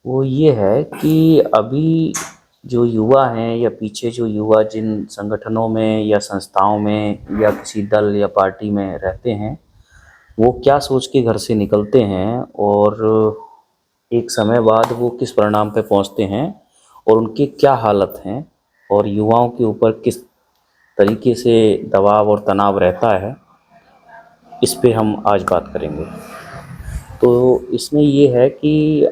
वो ये है कि अभी जो युवा हैं या पीछे जो युवा जिन संगठनों में या संस्थाओं में या किसी दल या पार्टी में रहते हैं, वो क्या सोच के घर से निकलते हैं और एक समय बाद वो किस परिणाम पे पहुंचते हैं और उनकी क्या हालत हैं और युवाओं के ऊपर किस तरीके से दबाव और तनाव रहता है, इस पे हम आज बात करेंगे। तो इसमें ये है कि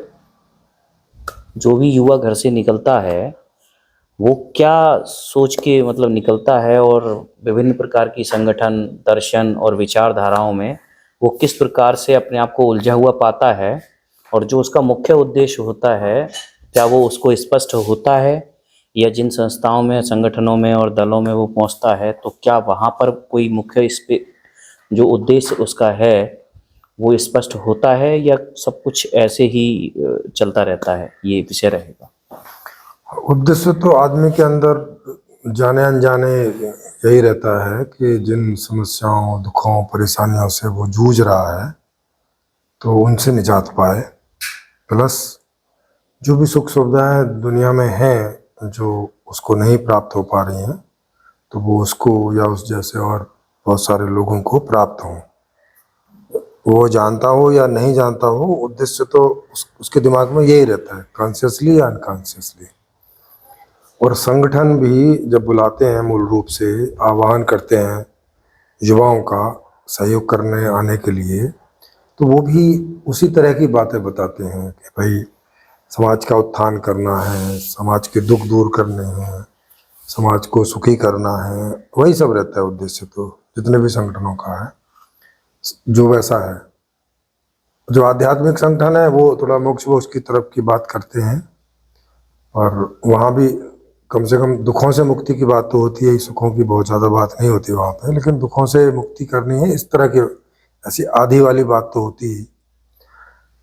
जो भी युवा घर से निकलता है, वो क्या सोच के मतलब निकलता है और विभिन्न प्रकार की संगठन, दर्शन और विचारधाराओं में वो किस प्रकार से अपने आप को उलझा हुआ पाता है और जो उसका मुख्य उद्देश्य होता है, क्या वो उसको स्पष्ट होता है या जिन संस्थाओं में, संगठनों में और दलों में वो पहुंचता है, तो क्या वहाँ पर कोई मुख्य इस पे जो उद्देश्य उसका है, वो स्पष्ट होता है या सब कुछ ऐसे ही चलता रहता है? ये विषय रहेगा। उद्देश्य तो आदमी के अंदर जाने अनजाने यही रहता है कि जिन समस्याओं, दुखों, परेशानियों से वो जूझ रहा है तो उनसे निजात पाए। प्लस जो भी सुख सुविधाएं दुनिया में हैं जो उसको नहीं प्राप्त हो पा रही हैं, तो वो उसको या उस जैसे और बहुत सारे लोगों को प्राप्त हों। वो जानता हो या नहीं जानता हो, उद्देश्य तो उसके दिमाग में यही रहता है, कॉन्शियसली या अनकॉन्शियसली। और संगठन भी जब बुलाते हैं, मूल रूप से आह्वान करते हैं युवाओं का सहयोग करने आने के लिए, तो वो भी उसी तरह की बातें बताते हैं कि भाई समाज का उत्थान करना है, समाज के दुख दूर करने हैं, समाज को सुखी करना है। वही सब रहता है उद्देश्य तो जितने भी संगठनों का है जो वैसा है। जो आध्यात्मिक संगठन है वो थोड़ा मोक्ष वोक्ष की तरफ की बात करते हैं, और वहाँ भी कम से कम दुखों से मुक्ति की बात तो होती है, सुखों की बहुत ज़्यादा बात नहीं होती वहाँ पे, लेकिन दुखों से मुक्ति करनी है इस तरह की ऐसी आधी वाली बात तो होती ही।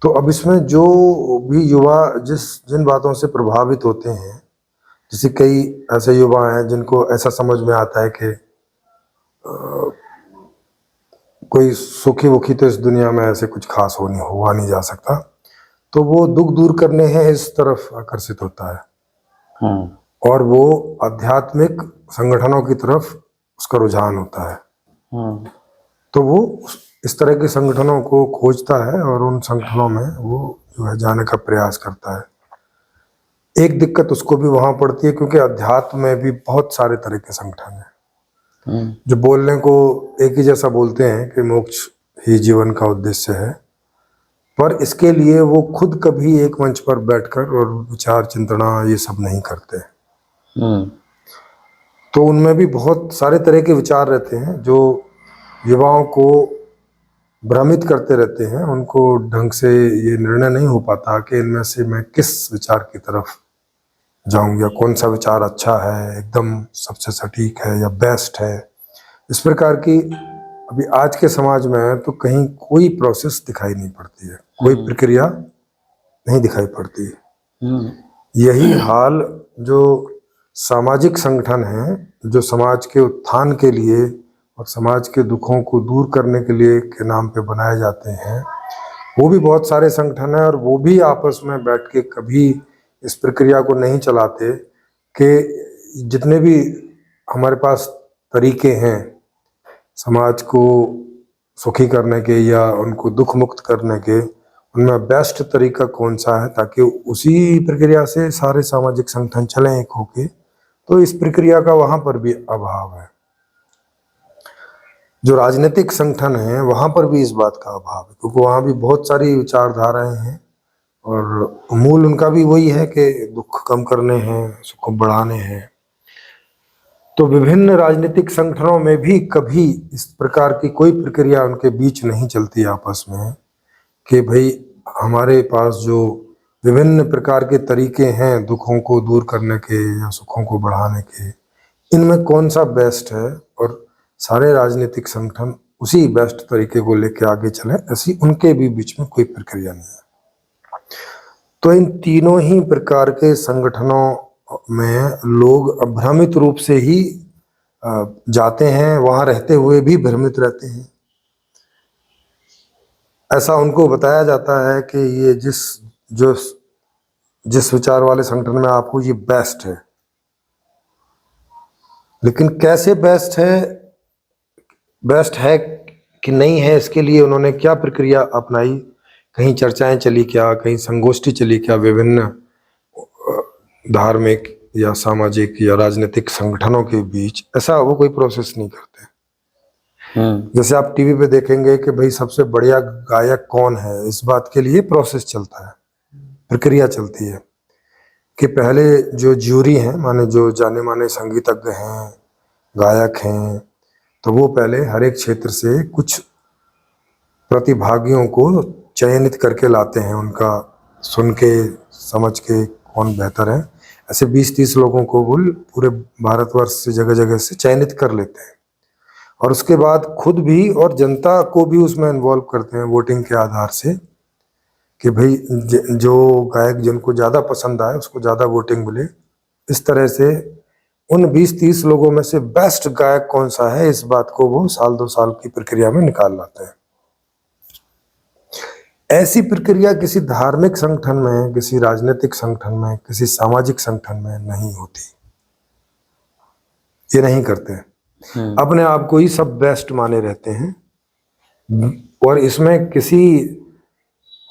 तो अब इसमें जो भी युवा जिन बातों से प्रभावित होते हैं, जैसे कई ऐसे युवा हैं जिनको ऐसा समझ में आता है कि कोई सुखी वुखी तो इस दुनिया में ऐसे कुछ खास हुआ नहीं जा सकता, तो वो दुख दूर करने हैं इस तरफ आकर्षित होता है, और वो आध्यात्मिक संगठनों की तरफ उसका रुझान होता है। तो वो इस तरह के संगठनों को खोजता है और उन संगठनों में वो जो है जाने का प्रयास करता है। एक दिक्कत उसको भी वहाँ पड़ती है क्योंकि अध्यात्म में भी बहुत सारे तरह के संगठन हैं जो बोलने को एक ही जैसा बोलते हैं कि मोक्ष ही जीवन का उद्देश्य है, पर इसके लिए वो खुद कभी एक मंच पर बैठकर और विचार चिंतना ये सब नहीं करते। तो उनमें भी बहुत सारे तरह के विचार रहते हैं जो युवाओं को भ्रमित करते रहते हैं। उनको ढंग से ये निर्णय नहीं हो पाता कि इनमें से मैं किस विचार की तरफ जाऊं या कौन सा विचार अच्छा है, एकदम सबसे सटीक है या बेस्ट है। इस प्रकार की अभी आज के समाज में तो कहीं कोई प्रोसेस दिखाई नहीं पड़ती है, कोई प्रक्रिया नहीं दिखाई पड़ती है। यही हाल जो सामाजिक संगठन हैं जो समाज के उत्थान के लिए और समाज के दुखों को दूर करने के लिए के नाम पे बनाए जाते हैं, वो भी बहुत सारे संगठन हैं और वो भी आपस में बैठ के कभी इस प्रक्रिया को नहीं चलाते कि जितने भी हमारे पास तरीके हैं समाज को सुखी करने के या उनको दुख मुक्त करने के, उनमें बेस्ट तरीका कौन सा है, ताकि उसी प्रक्रिया से सारे सामाजिक संगठन चलें एक होके। तो इस प्रक्रिया का वहाँ पर भी अभाव है। जो राजनीतिक संगठन है वहाँ पर भी इस बात का अभाव है, क्योंकि वहाँ भी बहुत सारी विचारधाराएं हैं और मूल उनका भी वही है कि दुख कम करने हैं, सुख बढ़ाने हैं। तो विभिन्न राजनीतिक संगठनों में भी कभी इस प्रकार की कोई प्रक्रिया उनके बीच नहीं चलती आपस में कि भाई हमारे पास जो विभिन्न प्रकार के तरीके हैं दुखों को दूर करने के या सुखों को बढ़ाने के, इनमें कौन सा बेस्ट है, और सारे राजनीतिक संगठन उसी बेस्ट तरीके को लेकर आगे चले, ऐसी उनके भी बीच में कोई प्रक्रिया नहीं है। तो इन तीनों ही प्रकार के संगठनों में लोग भ्रमित रूप से ही जाते हैं, वहाँ रहते हुए भी भ्रमित रहते हैं। ऐसा उनको बताया जाता है कि ये जो जिस विचार वाले संगठन में आप हो ये बेस्ट है, लेकिन कैसे बेस्ट है कि नहीं है, इसके लिए उन्होंने क्या प्रक्रिया अपनाई, कहीं चर्चाएं चली क्या, कहीं संगोष्ठी चली क्या विभिन्न धार्मिक या सामाजिक या राजनीतिक संगठनों के बीच, ऐसा वो कोई प्रोसेस नहीं करते। जैसे आप टीवी पे देखेंगे कि भाई सबसे बढ़िया गायक कौन है, इस बात के लिए प्रोसेस चलता है, प्रक्रिया चलती है कि पहले जो ज्यूरी हैं, माने जो जाने माने संगीतज्ञ हैं, गायक हैं, तो वो पहले हर एक क्षेत्र से कुछ प्रतिभागियों को चयनित करके लाते हैं, उनका सुन के समझ के कौन बेहतर है, ऐसे 20-30 लोगों को वो पूरे भारतवर्ष से जगह जगह से चयनित कर लेते हैं, और उसके बाद खुद भी और जनता को भी उसमें इन्वॉल्व करते हैं वोटिंग के आधार से कि भाई जो गायक जिनको ज़्यादा पसंद आए उसको ज़्यादा वोटिंग मिले। इस तरह से उन 20-30 लोगों में से बेस्ट गायक कौन सा है, इस बात को वो साल 2 साल की प्रक्रिया में निकाल लाते हैं। ऐसी प्रक्रिया किसी धार्मिक संगठन में, किसी राजनीतिक संगठन में, किसी सामाजिक संगठन में नहीं होती, ये नहीं करते। अपने आप को ही सब बेस्ट माने रहते हैं, और इसमें किसी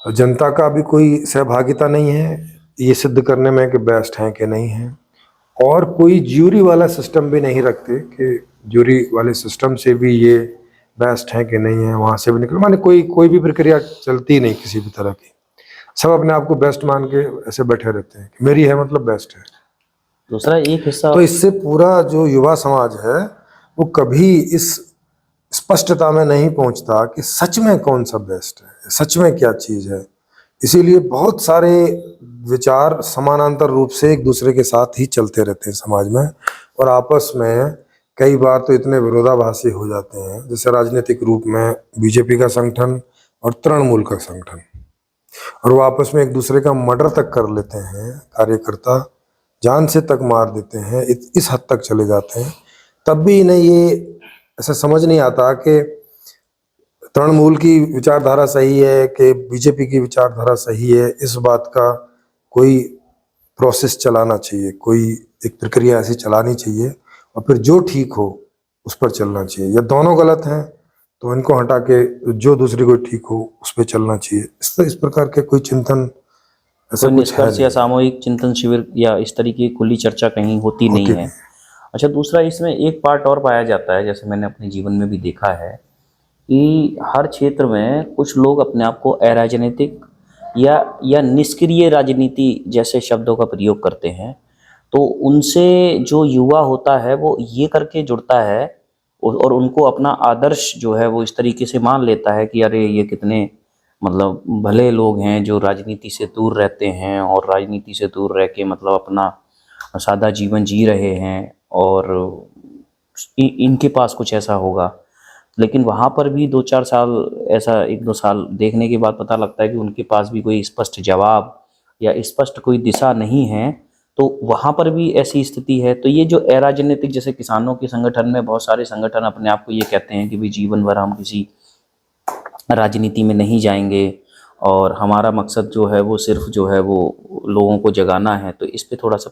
जनता का भी कोई सहभागिता नहीं है ये सिद्ध करने में कि बेस्ट हैं कि नहीं हैं, और कोई ज्यूरी वाला सिस्टम भी नहीं रखते कि ज्यूरी वाले सिस्टम से भी ये बेस्ट हैं कि नहीं है, वहाँ से भी निकल, माने कोई भी प्रक्रिया चलती नहीं किसी भी तरह की। सब अपने आप को बेस्ट मान के ऐसे बैठे रहते हैं कि मेरी है मतलब बेस्ट है। दूसरा एक हिस्सा तो इससे पूरा जो युवा समाज है वो कभी इस स्पष्टता में नहीं पहुंचता कि सच में कौन सा बेस्ट है, सच में क्या चीज़ है। इसीलिए बहुत सारे विचार समानांतर रूप से एक दूसरे के साथ ही चलते रहते हैं समाज में, और आपस में कई बार तो इतने विरोधाभासी हो जाते हैं, जैसे राजनीतिक रूप में बीजेपी का संगठन और तृणमूल का संगठन, और वो आपस में एक दूसरे का मर्डर तक कर लेते हैं, कार्यकर्ता जान से तक मार देते हैं, इस हद तक चले जाते हैं। तब भी इन्हें ये ऐसा समझ नहीं आता कि तृणमूल की विचारधारा सही है कि बीजेपी की विचारधारा सही है। इस बात का कोई प्रोसेस चलाना चाहिए, कोई एक प्रक्रिया ऐसी चलानी चाहिए, और फिर जो ठीक हो उस पर चलना चाहिए, या दोनों गलत हैं तो इनको हटा के जो दूसरी कोई ठीक हो उस पर चलना चाहिए। इस प्रकार के कोई चिंतन ऐसा कोई कुछ है निष्कर्ष या सामूहिक चिंतन शिविर या इस तरीके की खुली चर्चा कहीं होती नहीं है। अच्छा, दूसरा इसमें एक पार्ट और पाया जाता है, जैसे मैंने अपने जीवन में भी देखा है कि हर क्षेत्र में कुछ लोग अपने आप को अराजनीतिक या निष्क्रिय राजनीति जैसे शब्दों का प्रयोग करते हैं। तो उनसे जो युवा होता है वो ये करके जुड़ता है और उनको अपना आदर्श जो है वो इस तरीके से मान लेता है कि अरे ये कितने मतलब भले लोग हैं जो राजनीति से दूर रहते हैं और राजनीति से दूर रह के मतलब अपना सादा जीवन जी रहे हैं, और इनके पास कुछ ऐसा होगा। लेकिन वहाँ पर भी 2-4 साल ऐसा 1-2 साल देखने के बाद पता लगता है कि उनके पास भी कोई स्पष्ट जवाब या स्पष्ट कोई दिशा नहीं है। तो वहाँ पर भी ऐसी स्थिति है। तो ये जो अराजनीतिक, जैसे किसानों के संगठन में बहुत सारे संगठन अपने आप को ये कहते हैं कि भाई जीवन भर हम किसी राजनीति में नहीं जाएंगे और हमारा मकसद जो है वो सिर्फ जो है वो लोगों को जगाना है। तो इस पे थोड़ा सा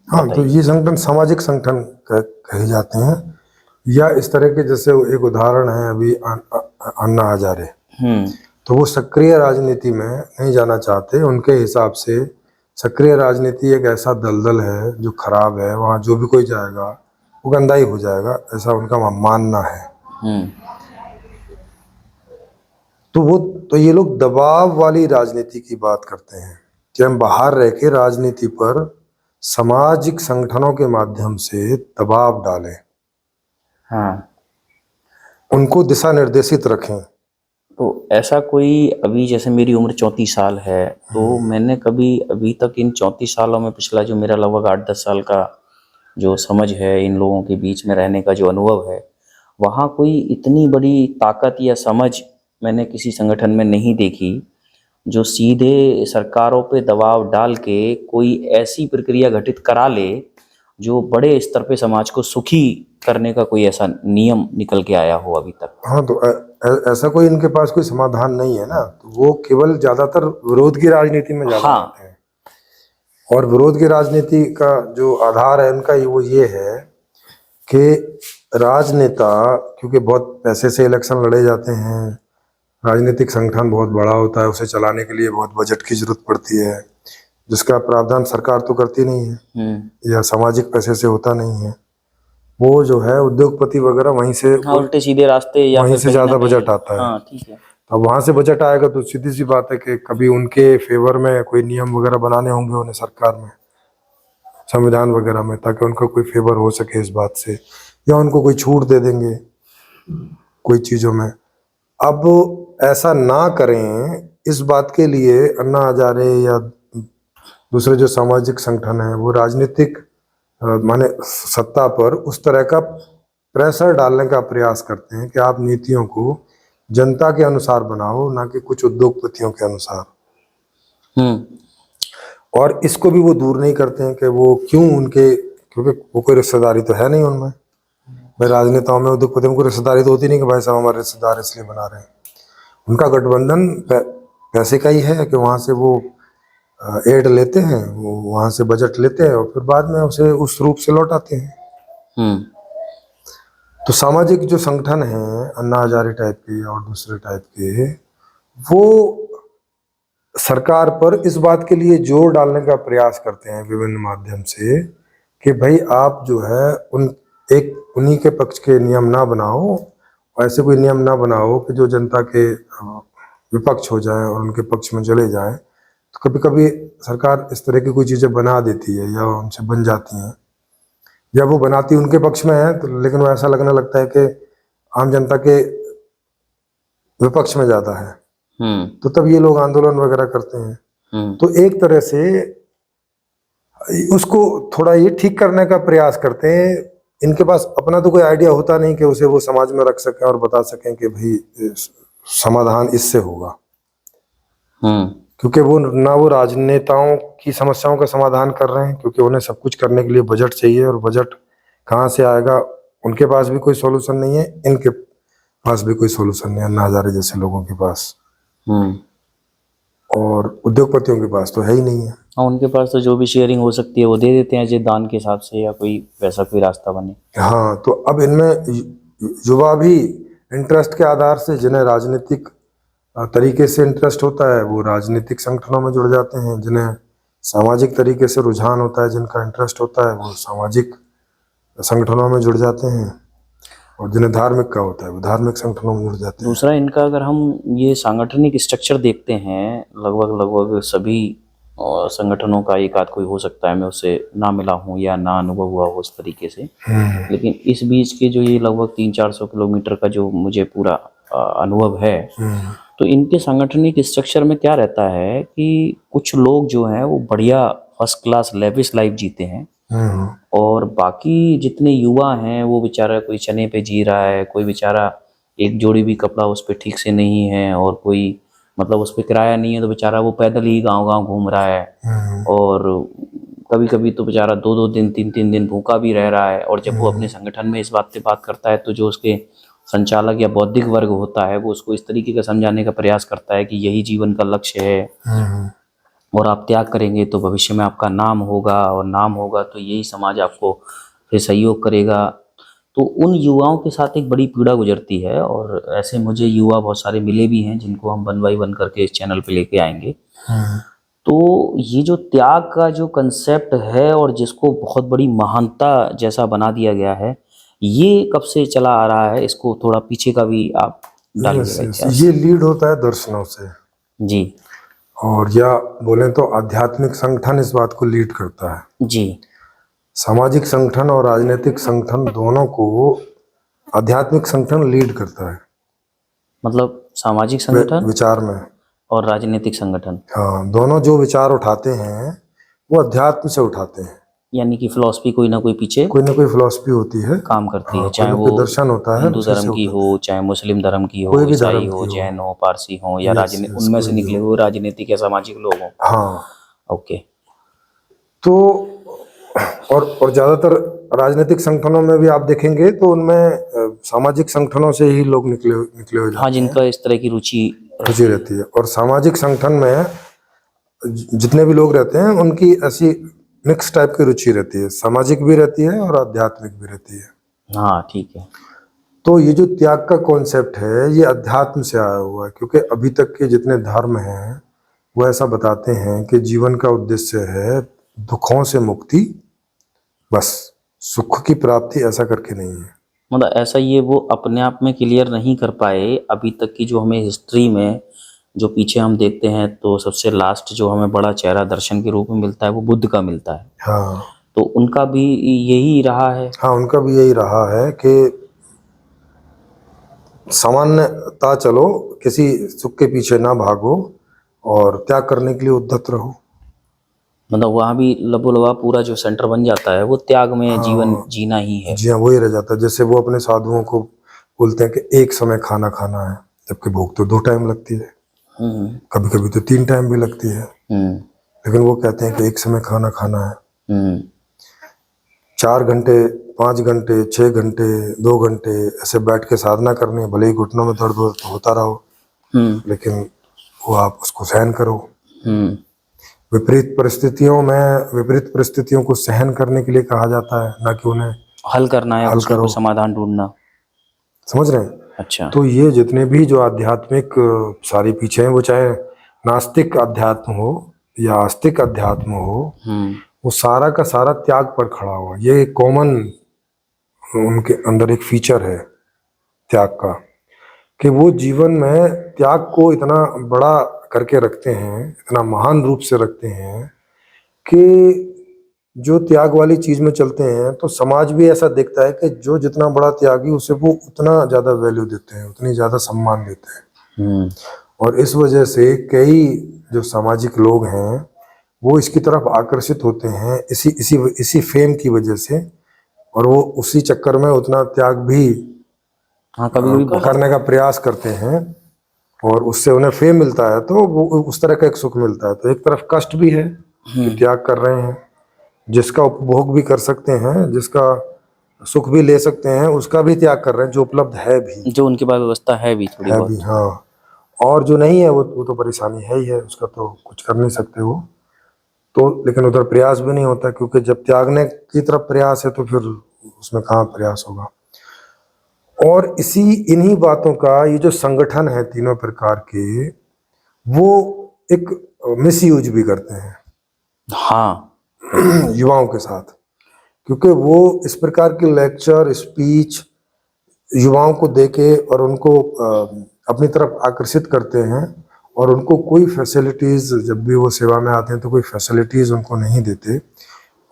हाँ, तो ये संगठन सामाजिक संगठन कहे जाते हैं, या इस तरह के, जैसे एक उदाहरण है अभी अन्ना हजारे, तो वो सक्रिय राजनीति में नहीं जाना चाहते। उनके हिसाब से सक्रिय राजनीति एक ऐसा दलदल है जो खराब है, वहाँ जो भी कोई जाएगा वो गंदा ही हो जाएगा, ऐसा उनका मानना है। तो ये लोग दबाव वाली राजनीति की बात करते हैं कि हम बाहर रह के राजनीति पर सामाजिक संगठनों के माध्यम से दबाव डालें, हाँ, उनको दिशा निर्देशित रखें। तो ऐसा कोई, अभी जैसे मेरी उम्र 34 साल है, तो मैंने कभी अभी तक इन 34 सालों में पिछला जो मेरा लगभग 8-10 साल का जो समझ है, इन लोगों के बीच में रहने का जो अनुभव है, वहाँ कोई इतनी बड़ी ताकत या समझ मैंने किसी संगठन में नहीं देखी जो सीधे सरकारों पे दबाव डाल के कोई ऐसी प्रक्रिया घटित करा ले जो बड़े स्तर पे समाज को सुखी करने का कोई ऐसा नियम निकल के आया हो अभी तक। हाँ, तो ऐसा कोई इनके पास कोई समाधान नहीं है ना, तो वो केवल ज्यादातर विरोध की राजनीति में ज्यादा हाँ, आते हैं और विरोध की राजनीति का जो आधार है उनका वो ये है कि राजनेता, क्योंकि बहुत पैसे से इलेक्शन लड़े जाते हैं, राजनीतिक संगठन बहुत बड़ा होता है, उसे चलाने के लिए बहुत बजट की जरूरत पड़ती है, जिसका प्रावधान सरकार तो करती नहीं है या सामाजिक पैसे से होता नहीं है। वो जो है उद्योगपति वगैरह वहीं से हाँ, उल्टे सीधे रास्ते या वहीं फिर से कहीं ना ज्यादा कहीं। बजट आता है। हाँ ठीक है। अब वहां से बजट आएगा तो सीधी सी बात है कि कभी उनके फेवर में कोई नियम वगैरह बनाने होंगे उन्हें सरकार में, संविधान वगैरह में, ताकि उनका कोई फेवर हो सके इस बात से, या उनको कोई छूट दे देंगे कोई चीजों में। अब ऐसा ना करें, इस बात के लिए अन्ना हजारे या दूसरे जो सामाजिक संगठन है वो राजनीतिक माने सत्ता पर उस तरह का प्रेशर डालने का प्रयास करते हैं कि आप नीतियों को जनता के अनुसार बनाओ, ना कि कुछ उद्योगपतियों के अनुसार। और इसको भी वो दूर नहीं करते हैं कि वो क्यों उनके, क्योंकि वो कोई रिश्तेदारी तो है नहीं उनमें। भाई राजनेताओं में उद्योगपतियों में कोई रिश्तेदारी तो होती नहीं कि भाई साहब हमारे रिश्तेदार इसलिए बना रहे हैं। उनका गठबंधन पैसे का ही है कि वहाँ से वो एड लेते हैं, वो वहाँ से बजट लेते हैं और फिर बाद में उसे उस रूप से लौटाते हैं। तो सामाजिक जो संगठन हैं अन्ना हजारे टाइप के और दूसरे टाइप के, वो सरकार पर इस बात के लिए जोर डालने का प्रयास करते हैं विभिन्न माध्यम से कि भाई आप जो है उन्हीं के पक्ष के नियम ना बनाओ, ऐसे कोई नियम ना बनाओ कि जो जनता के विपक्ष हो जाए और उनके पक्ष में चले जाए। तो कभी कभी सरकार इस तरह की कोई चीज़ें बना देती है या उनसे बन जाती हैं, या वो बनाती उनके पक्ष में है तो, लेकिन वो ऐसा लगने लगता है कि आम जनता के विपक्ष में जाता है, तो तब ये लोग आंदोलन वगैरह करते हैं। तो एक तरह से उसको थोड़ा ये ठीक करने का प्रयास करते हैं। इनके पास अपना तो कोई आइडिया होता नहीं कि उसे वो समाज में रख सकें और बता सकें कि भाई समाधान इससे होगा, क्योंकि वो ना वो राजनेताओं की समस्याओं का समाधान कर रहे हैं, क्योंकि उन्हें सब कुछ करने के लिए बजट चाहिए और बजट कहाँ से आएगा उनके पास भी कोई सॉल्यूशन नहीं है, इनके पास भी कोई सॉल्यूशन नहीं है, अन्ना हजारे जैसे लोगों के पास। और उद्योगपतियों के पास तो है ही नहीं है। हाँ, उनके पास तो जो भी शेयरिंग हो सकती है वो दे देते हैं, जो दान के हिसाब से या कोई वैसा कोई रास्ता बने। हाँ, तो अब इनमें युवा भी इंटरेस्ट के आधार से, जिन्हें राजनीतिक तरीके से इंटरेस्ट होता है वो राजनीतिक संगठनों में जुड़ जाते हैं, जिन्हें सामाजिक तरीके से रुझान होता है, जिनका इंटरेस्ट होता है वो सामाजिक संगठनों में जुड़ जाते हैं, और जिन्हें धार्मिक का होता है वो धार्मिक संगठनों में जुड़ जाते हैं। दूसरा इनका अगर हम ये सांगठनिक स्ट्रक्चर देखते हैं, लगभग सभी संगठनों का एक आध कोई हो सकता है, मैं उससे ना मिला हूँ या ना अनुभव हुआ हो उस तरीके से, लेकिन इस बीच के जो ये लगभग 300-400 किलोमीटर का जो मुझे पूरा अनुभव है, तो इनके सांगठनिक स्ट्रक्चर में क्या रहता है कि कुछ लोग जो हैं वो बढ़िया फर्स्ट क्लास लेविश लाइफ जीते हैं, और बाकी जितने युवा हैं वो बेचारा कोई चने पे जी रहा है, कोई बेचारा एक जोड़ी भी कपड़ा उस पर ठीक से नहीं है, और कोई मतलब उस पर किराया नहीं है तो बेचारा वो पैदल ही गांव-गांव घूम रहा है, और कभी कभी तो बेचारा 2-2 दिन 3-3 दिन भूखा भी रह रहा है। और जब वो अपने संगठन में इस बात पे बात करता है तो जो उसके संचालक या बौद्धिक वर्ग होता है वो उसको इस तरीके का समझाने का प्रयास करता है कि यही जीवन का लक्ष्य है, और आप त्याग करेंगे तो भविष्य में आपका नाम होगा, और नाम होगा तो यही समाज आपको फिर सहयोग करेगा। तो उन युवाओं के साथ एक बड़ी पीड़ा गुजरती है, और ऐसे मुझे युवा बहुत सारे मिले भी हैं जिनको हम वन बाई वन करके इस चैनल पे लेके आएंगे। तो ये जो त्याग का जो कंसेप्ट है और जिसको बहुत बड़ी महानता जैसा बना दिया गया है, ये कब से चला आ रहा है, इसको थोड़ा पीछे का भी आप डालिएगा। ये लीड होता है दर्शनों से जी, और या बोले तो आध्यात्मिक संगठन इस बात को लीड करता है। जी, सामाजिक संगठन और राजनीतिक संगठन दोनों को आध्यात्मिक संगठन लीड करता है, मतलब सामाजिक संगठन विचार में और राजनीतिक संगठन। हाँ, दोनों जो विचार उठाते हैं वो अध्यात्म से उठाते हैं, यानी कि फिलॉसफी कोई ना कोई पीछे कोई ना कोई फिलॉसफी होती है, काम करती है, हाँ, चाहे वो दर्शन होता है, हिंदू धर्म की हो, चाहे मुस्लिम धर्म की हो, ईसाई हो, जैन हो, पारसी हो, या राजनीतिक, उनमें से निकले हुए राजनीतिक या सामाजिक लोग हो। हाँ, ओके। तो और ज्यादातर राजनीतिक संगठनों में भी आप देखेंगे तो उनमें सामाजिक संगठनों से ही लोग निकले हो जाते हैं। हाँ, जिनका इस तरह की रुचि रहती है। और सामाजिक संगठन में जितने भी लोग रहते हैं उनकी ऐसी मिक्स टाइप की रुचि रहती है, सामाजिक भी रहती है और आध्यात्मिक भी रहती है। हाँ ठीक है। तो ये जो त्याग का कॉन्सेप्ट है ये अध्यात्म से आया हुआ है, क्योंकि अभी तक के जितने धर्म हैं वो ऐसा बताते हैं कि जीवन का उद्देश्य है दुखों से मुक्ति, बस सुख की प्राप्ति, ऐसा करके नहीं है। मतलब ऐसा ये वो अपने आप में क्लियर नहीं कर पाए अभी तक की जो हमें हिस्ट्री में जो पीछे हम देखते हैं, तो सबसे लास्ट जो हमें बड़ा चेहरा दर्शन के रूप में मिलता है वो बुद्ध का मिलता है। हाँ तो उनका भी यही रहा है। हाँ, उनका भी यही रहा है कि सामान्यता चलो, किसी सुख के पीछे ना भागो और त्याग करने के लिए उद्यत रहो। मतलब वहाँ भी लबोलवा पूरा जो सेंटर बन जाता है वो त्याग में जीवन जीना ही है। जी हाँ, वही रह जाता है। जैसे वो अपने साधुओं को बोलते हैं कि एक समय खाना खाना है, जबकि भूख तो 2 टाइम लगती है, कभी कभी तो 3 टाइम भी लगती है, लेकिन वो कहते हैं कि एक समय खाना खाना है। 4 घंटे, 5 घंटे, 6 घंटे, 2 घंटे ऐसे बैठ के साधना करनी है, भले ही घुटनों में दर्द होता रहो, लेकिन वो आप उसको सहन करो। विपरीत परिस्थितियों को सहन करने के लिए कहा जाता है, ना कि उन्हें हल करना है, हल उसका करो। कोई समाधान ढूंढना। समझ रहे हैं? अच्छा। तो ये जितने भी जो आध्यात्मिक सारी पीछे हैं, वो चाहे नास्तिक अध्यात्म हो या आस्तिक अध्यात्म हो, वो सारा का सारा त्याग पर खड़ा हुआ। ये एक कॉमन उनके अंदर एक फीचर है त्याग का, कि वो जीवन में त्याग को इतना बड़ा करके रखते हैं, इतना महान रूप से रखते हैं कि जो त्याग वाली चीज में चलते हैं तो समाज भी ऐसा देखता है कि जो जितना बड़ा त्यागी उसे वो उतना ज्यादा वैल्यू देते हैं, उतनी ज्यादा सम्मान देते हैं। और इस वजह से कई जो सामाजिक लोग हैं वो इसकी तरफ आकर्षित होते हैं, इसी फेम की वजह से, और वो उसी चक्कर में उतना त्याग भी हाँ कभी कभी करने का प्रयास करते हैं, और उससे उन्हें फेम मिलता है तो वो उस तरह का एक सुख मिलता है। तो एक तरफ कष्ट भी है कि त्याग कर रहे हैं, जिसका उपभोग भी कर सकते हैं, जिसका सुख भी ले सकते हैं, उसका भी त्याग कर रहे हैं, जो उपलब्ध है भी, जो उनके पास व्यवस्था है भी थोड़ी है बहुत। भी। हाँ, और जो नहीं है वो तो परेशानी है ही है, उसका तो कुछ कर नहीं सकते वो तो। लेकिन उधर प्रयास भी नहीं होता, क्योंकि जब त्यागने की तरफ प्रयास है तो फिर उसमें कहाँ प्रयास होगा। और इन्हीं बातों का ये जो संगठन है तीनों प्रकार के, वो एक मिसयूज भी करते हैं हाँ युवाओं के साथ, क्योंकि वो इस प्रकार के लेक्चर स्पीच युवाओं को देके और उनको अपनी तरफ आकर्षित करते हैं, और उनको कोई फैसिलिटीज, जब भी वो सेवा में आते हैं तो कोई फैसिलिटीज उनको नहीं देते।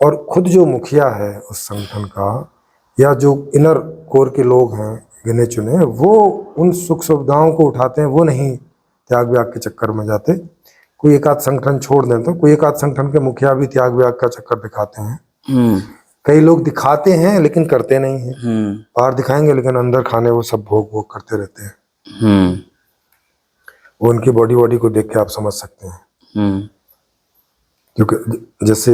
और खुद जो मुखिया है उस संगठन का, या जो इनर कोर के लोग हैं गिने चुने, वो उन सुख सुविधाओं को उठाते हैं, वो नहीं त्याग व्याग के चक्कर में जाते। कोई एक आध संगठन छोड़ दें तो कोई एक आध संगठन के मुखिया भी त्याग व्याग का चक्कर दिखाते हैं। कई लोग दिखाते हैं लेकिन करते नहीं हैं। बाहर दिखाएंगे लेकिन अंदर खाने वो सब भोग करते रहते हैं। वो उनकी बॉडी को देख के आप समझ सकते हैं। क्योंकि जैसे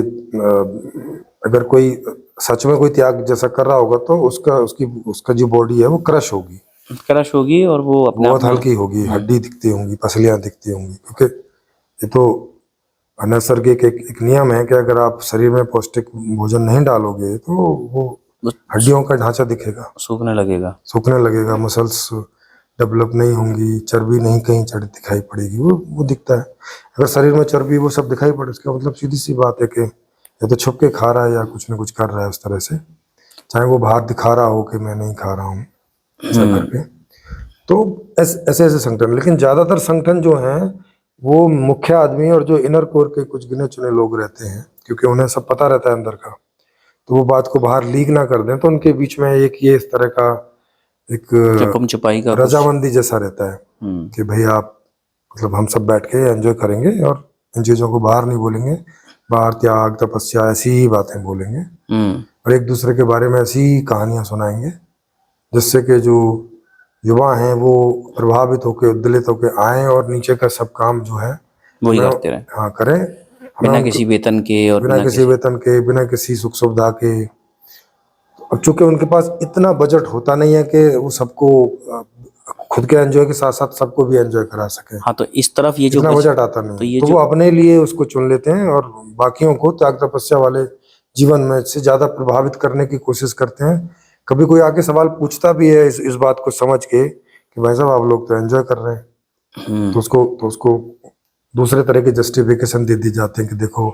अगर कोई सच में कोई त्याग जैसा कर रहा होगा तो उसका जो बॉडी है वो क्रश होगी और वो बहुत हल्की होगी, हड्डी दिखती होंगी, पसलियां दिखती होंगी, क्योंकि ये तो नैसर्गिक एक नियम है कि अगर आप शरीर में पौष्टिक भोजन नहीं डालोगे तो वो हड्डियों का ढांचा दिखेगा, सूखने लगेगा, मसल्स डेवलप नहीं होंगी, चर्बी नहीं कहीं दिखाई पड़ेगी, वो दिखता है। अगर शरीर में चर्बी वो सब दिखाई पड़े, इसका मतलब सीधी सी बात है कि या तो छुप के खा रहा है या कुछ न कुछ कर रहा है उस तरह से, चाहे वो बाहर दिखा रहा हो कि मैं नहीं खा रहा हूँ ऐसा करके। तो ऐसे संगठन, लेकिन ज्यादातर संगठन जो हैं वो मुख्य आदमी और जो इनर कोर के कुछ गिने चुने लोग रहते हैं, क्योंकि उन्हें सब पता रहता है अंदर का, तो वो बात को बाहर लीक ना कर दें, तो उनके बीच में एक ये इस तरह का एक छुपाई का रजामंदी जैसा रहता है कि भाई आप मतलब हम सब बैठ के एंजॉय करेंगे और इन चीजों को बाहर नहीं बोलेंगे, बाहर त्याग तपस्या ऐसी ही बातें बोलेंगे और एक दूसरे के बारे में ऐसी कहानियां सुनाएंगे, जिससे कि जो युवा हैं वो प्रभावित होकर उद्दलित होकर आए और नीचे का सब काम जो है वही करते रहे। हाँ करें, बिना किसी वेतन के और बिना किसी सुख सुविधा के। अब चूंकि उनके पास इतना बजट होता नहीं है कि वो सबको खुद के एंजॉय के साथ साथ सबको भी एंजॉय करा सके। हाँ, तो इस तरफ ये जो इतना बजट आता नहीं तो ये तो जो वो अपने लिए उसको चुन लेते हैं और बाकियों को त्याग तपस्या वाले जीवन में से ज्यादा प्रभावित करने की कोशिश करते हैं। कभी कोई आके सवाल पूछता भी है इस बात को समझ के कि भाई साहब आप लोग तो एंजॉय कर रहे हैं, तो उसको दूसरे तरह के जस्टिफिकेशन दे दी जाते हैं कि देखो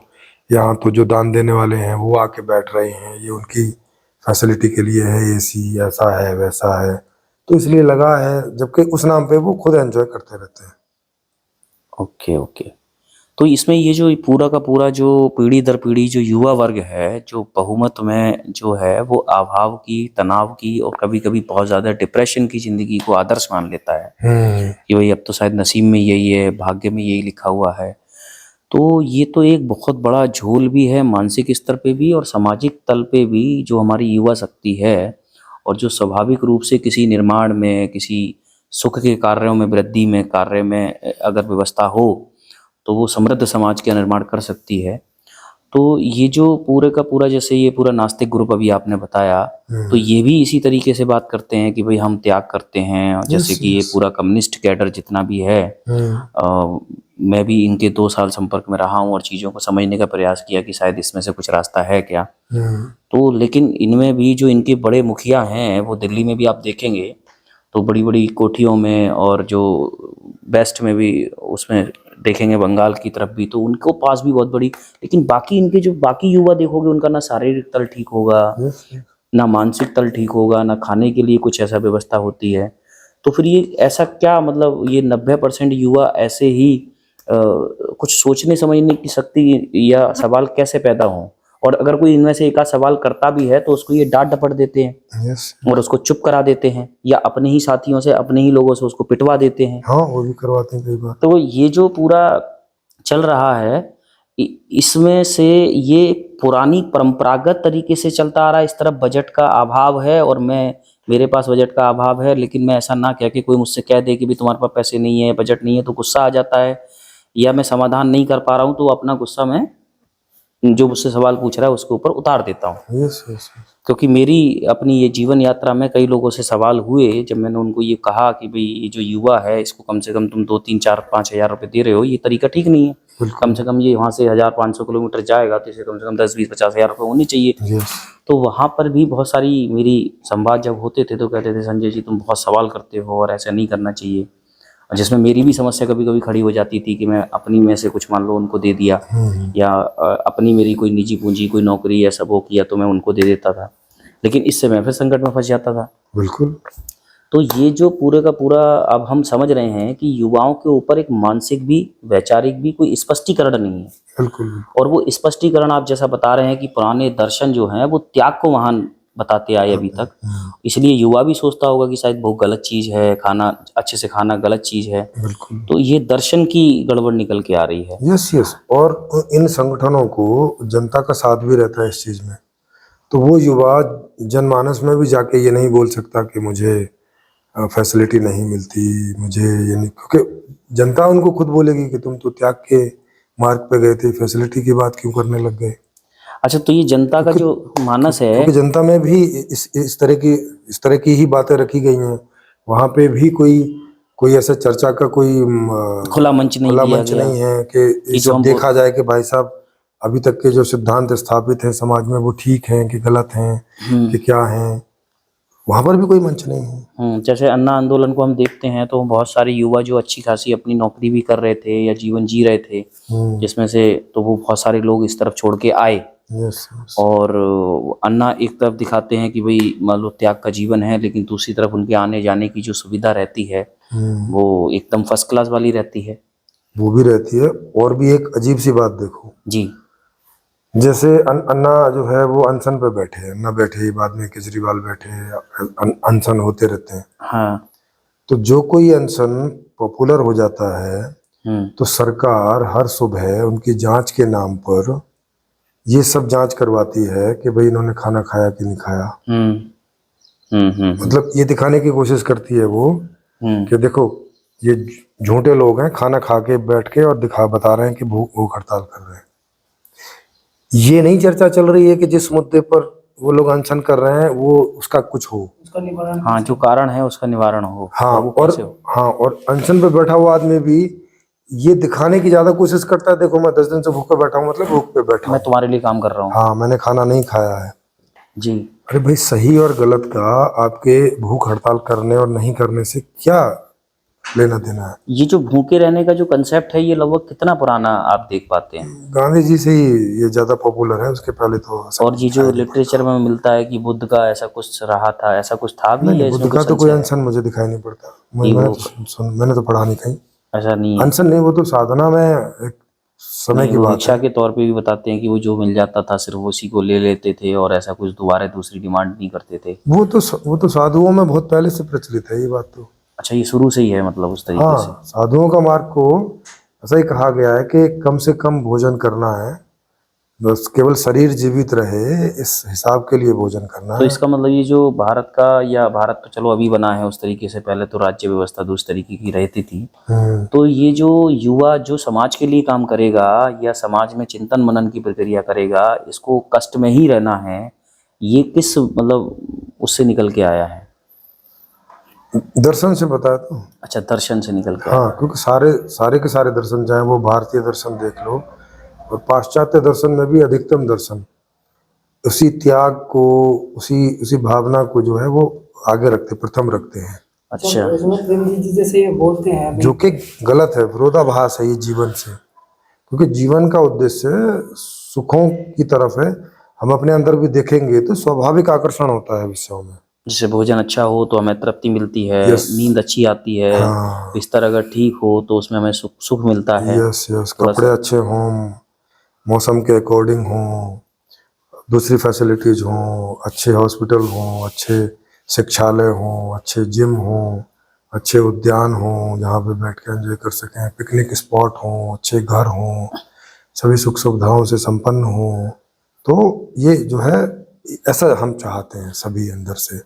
यहाँ तो जो दान देने वाले हैं वो आके बैठ रहे हैं, ये उनकी फैसिलिटी के लिए है, एसी ऐसा है वैसा है, तो इसलिए लगा है, जबकि उस नाम पे वो खुद एंजॉय करते रहते हैं। Okay okay. तो इसमें ये जो पूरा का पूरा जो पीढ़ी दर पीढ़ी जो युवा वर्ग है, जो बहुमत में जो है वो अभाव की, तनाव की और कभी कभी बहुत ज़्यादा डिप्रेशन की ज़िंदगी को आदर्श मान लेता है कि भाई अब तो शायद नसीब में यही है, भाग्य में यही लिखा हुआ है। तो ये तो एक बहुत बड़ा झोल भी है मानसिक स्तर पे भी और सामाजिक तल पे भी, जो हमारी युवा शक्ति है और जो स्वाभाविक रूप से किसी निर्माण में, किसी सुख के कार्यों में, वृद्धि में, कार्य में अगर व्यवस्था हो तो वो समृद्ध समाज का निर्माण कर सकती है। तो ये जो पूरे का पूरा, जैसे ये पूरा नास्तिक ग्रुप अभी आपने बताया, तो ये भी इसी तरीके से बात करते हैं कि भाई हम त्याग करते हैं, और जैसे कि ये पूरा कम्युनिस्ट कैडर जितना भी है, मैं भी इनके 2 साल संपर्क में रहा हूँ और चीज़ों को समझने का प्रयास किया कि शायद इसमें से कुछ रास्ता है क्या। तो लेकिन इनमें भी जो इनके बड़े मुखिया हैं, वो दिल्ली में भी आप देखेंगे तो बड़ी बड़ी कोठियों में, और जो वेस्ट में भी उसमें देखेंगे, बंगाल की तरफ भी, तो उनको पास भी बहुत बड़ी, लेकिन बाकी इनके जो बाकी युवा देखोगे उनका ना शारीरिक तल ठीक होगा, ना मानसिक तल ठीक होगा, ना खाने के लिए कुछ ऐसा व्यवस्था होती है। तो फिर ये ऐसा क्या, मतलब ये 90% युवा ऐसे ही कुछ सोचने समझने की शक्ति या सवाल कैसे पैदा हों, और अगर कोई इनमें से एक आध सवाल करता भी है तो उसको ये डांट डपट देते हैं और उसको चुप करा देते हैं, या अपने ही साथियों से, अपने ही लोगों से उसको पिटवा देते हैं। हाँ, वो भी करवाते हैं कई बार। तो ये जो पूरा चल रहा है, इसमें से ये पुरानी परंपरागत तरीके से चलता आ रहा है। इस तरफ बजट का अभाव है और मेरे पास बजट का अभाव है, लेकिन मैं ऐसा ना कह के कोई मुझसे कह दे कि भी तुम्हारे पास पैसे नहीं है, बजट नहीं है, तो गुस्सा आ जाता है, या मैं समाधान नहीं कर पा रहा हूँ तो अपना गुस्सा मैं जो मुझसे सवाल पूछ रहा है उसके ऊपर उतार देता हूँ। Yes yes. क्योंकि मेरी अपनी ये जीवन यात्रा में कई लोगों से सवाल हुए, जब मैंने उनको ये कहा कि भाई ये जो युवा है इसको कम से कम तुम 2, 3, 4, 5 हज़ार रुपये दे रहे हो, ये तरीका ठीक नहीं है। कम से कम ये वहाँ से 1500 किलोमीटर जाएगा तो इसे कम से कम 10, 20, 50 हज़ार रुपये होने चाहिए। तो वहाँ पर भी बहुत सारी मेरी संवाद जब होते थे तो कहते थे संजय जी तुम बहुत सवाल करते हो और ऐसा नहीं करना चाहिए, और जिसमें मेरी भी समस्या कभी कभी खड़ी हो जाती थी कि मैं अपनी में से कुछ मान लो उनको दे दिया, या अपनी मेरी कोई निजी पूंजी, कोई नौकरी या सब वो किया तो मैं उनको दे देता था, लेकिन इससे मैं फिर संकट में फंस जाता था। बिल्कुल। तो ये जो पूरे का पूरा अब हम समझ रहे हैं कि युवाओं के ऊपर एक मानसिक भी, वैचारिक भी कोई स्पष्टीकरण नहीं है। बिल्कुल। और वो स्पष्टीकरण आप जैसा बता रहे हैं कि पुराने दर्शन जो हैं वो त्याग को महान बताते आए अभी तक, इसलिए युवा भी सोचता होगा कि शायद बहुत गलत चीज़ है, खाना अच्छे से खाना गलत चीज़ है। बिल्कुल। तो ये दर्शन की गड़बड़ निकल के आ रही है। Yes yes. और इन संगठनों को जनता का साथ भी रहता है इस चीज़ में, तो वो युवा जनमानस में भी जाके ये नहीं बोल सकता कि मुझे फैसिलिटी नहीं मिलती, मुझे ये नहीं, क्योंकि जनता उनको खुद बोलेगी कि तुम तो त्याग के मार्ग पे गए थे, फैसिलिटी की बात क्यों करने लग गए। अच्छा, तो ये जनता का जो मानस है, क्योंकि जनता में भी इस तरह की ही बातें रखी गई हैं, वहाँ पे भी कोई ऐसा चर्चा का कोई खुला मंच नहीं दिया गया नहीं है कि सब देखा जाए कि भाई साहब अभी तक के जो सिद्धांत स्थापित हैं समाज में वो ठीक हैं कि गलत हैं कि क्या हैं, वहाँ पर भी कोई मंच नहीं है। जैसे अन्ना आंदोलन को हम देखते हैं तो बहुत सारे युवा जो अच्छी खासी अपनी नौकरी भी कर रहे थे या जीवन जी रहे थे, जिसमें से तो वो बहुत सारे लोग इस तरफ छोड़ के आए। और अन्ना एक तरफ दिखाते हैं कि भाई मान लो त्याग का जीवन है, लेकिन दूसरी तरफ उनके आने जाने की जो सुविधा रहती है वो एकदम फर्स्ट क्लास वाली रहती है। वो भी रहती है। और भी एक अजीब सी बात देखो जी, जैसे अन्ना जो है वो अनशन पे बैठे हैं, अन्ना बैठे, बाद में केजरीवाल बैठे, अनशन होते रहते हैं। हाँ। तो जो कोई अनशन पॉपुलर हो जाता है तो सरकार हर सुबह उनकी जांच के नाम पर ये सब जांच करवाती है कि भाई इन्होंने खाना खाया कि नहीं खाया। मतलब ये दिखाने की कोशिश करती है वो कि देखो ये झूठे लोग हैं, खाना खा के बैठ के और बता रहे हैं कि भूख हड़ताल कर रहे हैं। ये नहीं चर्चा चल रही है कि जिस मुद्दे पर वो लोग अनशन कर रहे हैं वो उसका कुछ हो, उसका निवारण हाँ, जो कारण है उसका निवारण हो। हाँ वो और कैसे हो? हाँ और अनशन पे बैठा हुआ आदमी भी ये दिखाने की ज्यादा कोशिश करता है, देखो मैं 10 दिन से भूखे बैठा हूँ, मतलब भूख पे बैठा मैं हूँ, तुम्हारे लिए काम कर रहा हूँ। हाँ मैंने खाना नहीं खाया है। जी। अरे भाई, सही और गलत का आपके भूख हड़ताल करने और नहीं करने से क्या लेना देना है? ये जो भूखे रहने का जो कंसेप्ट है, ये लगभग कितना पुराना आप देख पाते हैं? गांधी जी से ही ये ज्यादा पॉपुलर है, उसके पहले तो ऐसा और कुछ ये जो दिखाई नहीं लिटरेचर में मिलता है कि बुद्ध का ऐसा कुछ रहा था, ऐसा कुछ था पड़ता। नहीं भी, या नहीं, इसमें बुद्ध का कुछ तो कोई संशय है? अनशन मुझे दिखाई नहीं पड़ता। कि वो मैंने तो पढ़ा नहीं कहीं। ऐसा नहीं है? अनशन नहीं, वो तो साधना में एक समय नहीं, की वो बात भिक्षा है। के तौर पे भी बताते हैं कि वो जो मिल जाता था सिर्फ उसी को ले लेते थे और ऐसा कुछ दोबारा दूसरी डिमांड नहीं करते थे। वो तो साधुओं में बहुत पहले से प्रचलित है ये बात तो। अच्छा, ये शुरू से ही है मतलब उस तरीके से? हाँ, साधुओं का मार्ग को ऐसा ही कहा गया है कि कम से कम भोजन करना है, बस केवल शरीर जीवित रहे इस हिसाब के लिए भोजन करना तो है। इसका मतलब ये जो भारत का, या भारत तो चलो अभी बना है उस तरीके से, पहले तो राज्य व्यवस्था दूसरी तरीके की रहती थी। तो ये जो युवा जो समाज के लिए काम करेगा या समाज में चिंतन मनन की प्रक्रिया करेगा, इसको कष्ट में ही रहना है, ये किस मतलब उससे निकल के आया है? दर्शन से बताया तो। अच्छा, दर्शन से निकल के आया। हाँ, क्योंकि सारे सारे के सारे दर्शन, चाहे वो भारतीय दर्शन देख लो और पाश्चात्य दर्शन में भी अधिकतम दर्शन उसी त्याग को, उसी भावना को जो है वो आगे रखते, प्रथम रखते हैं, अच्छा। उसमें प्रेम जी जैसे बोलते हैं अभी, जो कि गलत है, विरोधाभास है ये जीवन से। क्योंकि जीवन का उद्देश्य सुखों की तरफ है। हम अपने अंदर भी देखेंगे तो स्वाभाविक आकर्षण होता है विषयों में। जैसे भोजन अच्छा हो तो हमें तृप्ति मिलती है, यस। नींद अच्छी आती है, हाँ। बिस्तर अगर ठीक हो तो उसमें हमें सुख सुख मिलता है। यस यस, थोड़ा कपड़े सा अच्छे हों, मौसम के अकॉर्डिंग हों, दूसरी फैसिलिटीज हों, अच्छे हॉस्पिटल हों, अच्छे शिक्षालय हों, अच्छे जिम हों, अच्छे उद्यान हों जहाँ पे बैठ के एंजॉय कर सकें, पिकनिक स्पॉट हों, अच्छे घर हों, सभी सुख सुविधाओं से संपन्न हों। तो ये जो है, ऐसा हम चाहते हैं सभी अंदर से।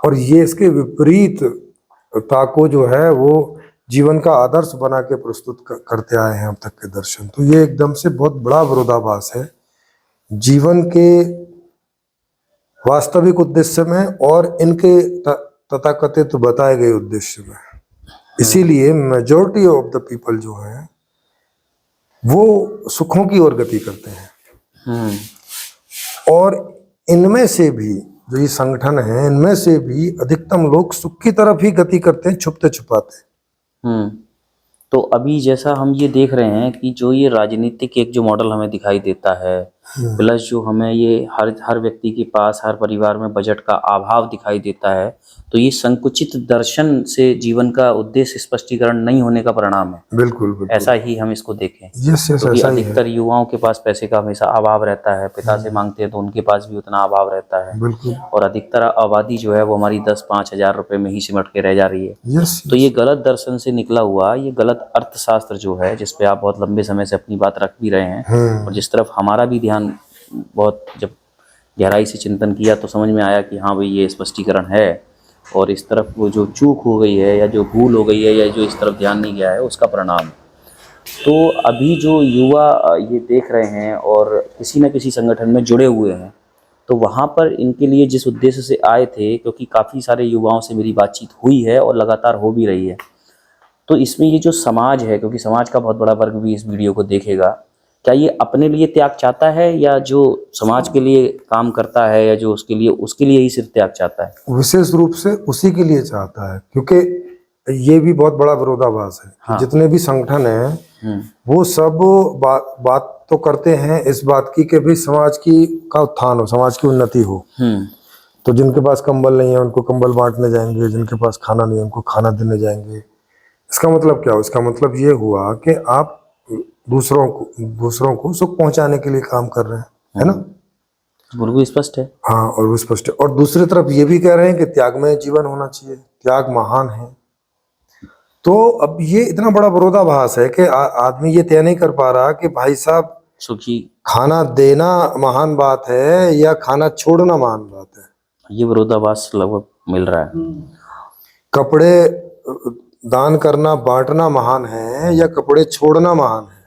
और ये इसके विपरीतता को जो है वो जीवन का आदर्श बना के प्रस्तुत करते आए हैं अब तक के दर्शन। तो ये एकदम से बहुत बड़ा विरोधाभास है जीवन के वास्तविक उद्देश्य में और इनके तथाकथित बताए गए उद्देश्य में। इसीलिए मेजॉरिटी ऑफ द पीपल जो हैं वो सुखों की ओर गति करते हैं। और इनमें से भी जो ये संगठन है, इनमें से भी अधिकतम लोग सुख की तरफ ही गति करते हैं, छुपते छुपाते। तो अभी जैसा हम ये देख रहे हैं कि जो ये राजनीतिक एक जो मॉडल हमें दिखाई देता है, प्लस जो हमें ये हर व्यक्ति के पास, हर परिवार में बजट का अभाव दिखाई देता है, तो ये संकुचित दर्शन से जीवन का उद्देश्य स्पष्टीकरण नहीं होने का परिणाम है। बिल्कुल बिल्कुल, ऐसा ही हम इसको देखें, यस यस, क्योंकि ऐसा ही है। अधिकतर युवाओं के पास पैसे का हमेशा अभाव रहता है, पिता से मांगते हैं तो उनके पास भी उतना अभाव रहता है, बिल्कुल, और अधिकतर आबादी जो है वो हमारी 10-5 हज़ार रुपये में ही सिमट के रह जा रही है। यस तो ये गलत दर्शन से निकला हुआ ये गलत अर्थशास्त्र जो है, जिस पे आप बहुत लंबे समय से अपनी बात रख भी रहे हैं, और जिस तरफ हमारा भी ध्यान बहुत, जब गहराई से चिंतन किया तो समझ में आया कि हाँ भाई ये स्पष्टीकरण है, और इस तरफ वो जो चूक हो गई है या जो भूल हो गई है या जो इस तरफ ध्यान नहीं गया है उसका परिणाम। तो अभी जो युवा ये देख रहे हैं और किसी न किसी संगठन में जुड़े हुए हैं, तो वहाँ पर इनके लिए जिस उद्देश्य से आए थे, क्योंकि काफ़ी सारे युवाओं से मेरी बातचीत हुई है और लगातार हो भी रही है, तो इसमें ये जो समाज है, क्योंकि समाज का बहुत बड़ा वर्ग भी इस वीडियो को देखेगा, क्या ये अपने लिए त्याग चाहता है या जो समाज के लिए काम करता है या जो उसके लिए ही सिर्फ त्याग चाहता है? विशेष रूप से उसी के लिए चाहता है, क्योंकि ये भी बहुत बड़ा विरोधाभास है कि जितने भी संगठन हैं वो सब बात तो करते हैं इस बात की कि भाई समाज का उत्थान हो, समाज की उन्नति हो। तो जिनके पास कंबल नहीं है उनको कंबल बांटने जाएंगे, जिनके पास खाना नहीं है उनको खाना देने जाएंगे। इसका मतलब क्या हो? इसका मतलब ये हुआ कि आप दूसरों को सुख पहुंचाने के लिए काम कर रहे हैं, है ना? बिल्कुल स्पष्ट है। हाँ, और वो स्पष्ट है। और दूसरी तरफ ये भी कह रहे हैं कि त्याग में जीवन होना चाहिए, त्याग महान है। तो अब ये इतना बड़ा विरोधाभास है कि आदमी ये तय नहीं कर पा रहा कि भाई साहब सुखी खाना देना महान बात है या खाना छोड़ना महान बात है। ये विरोधाभास लगभग मिल रहा है। कपड़े दान करना, बांटना महान है या कपड़े छोड़ना महान है।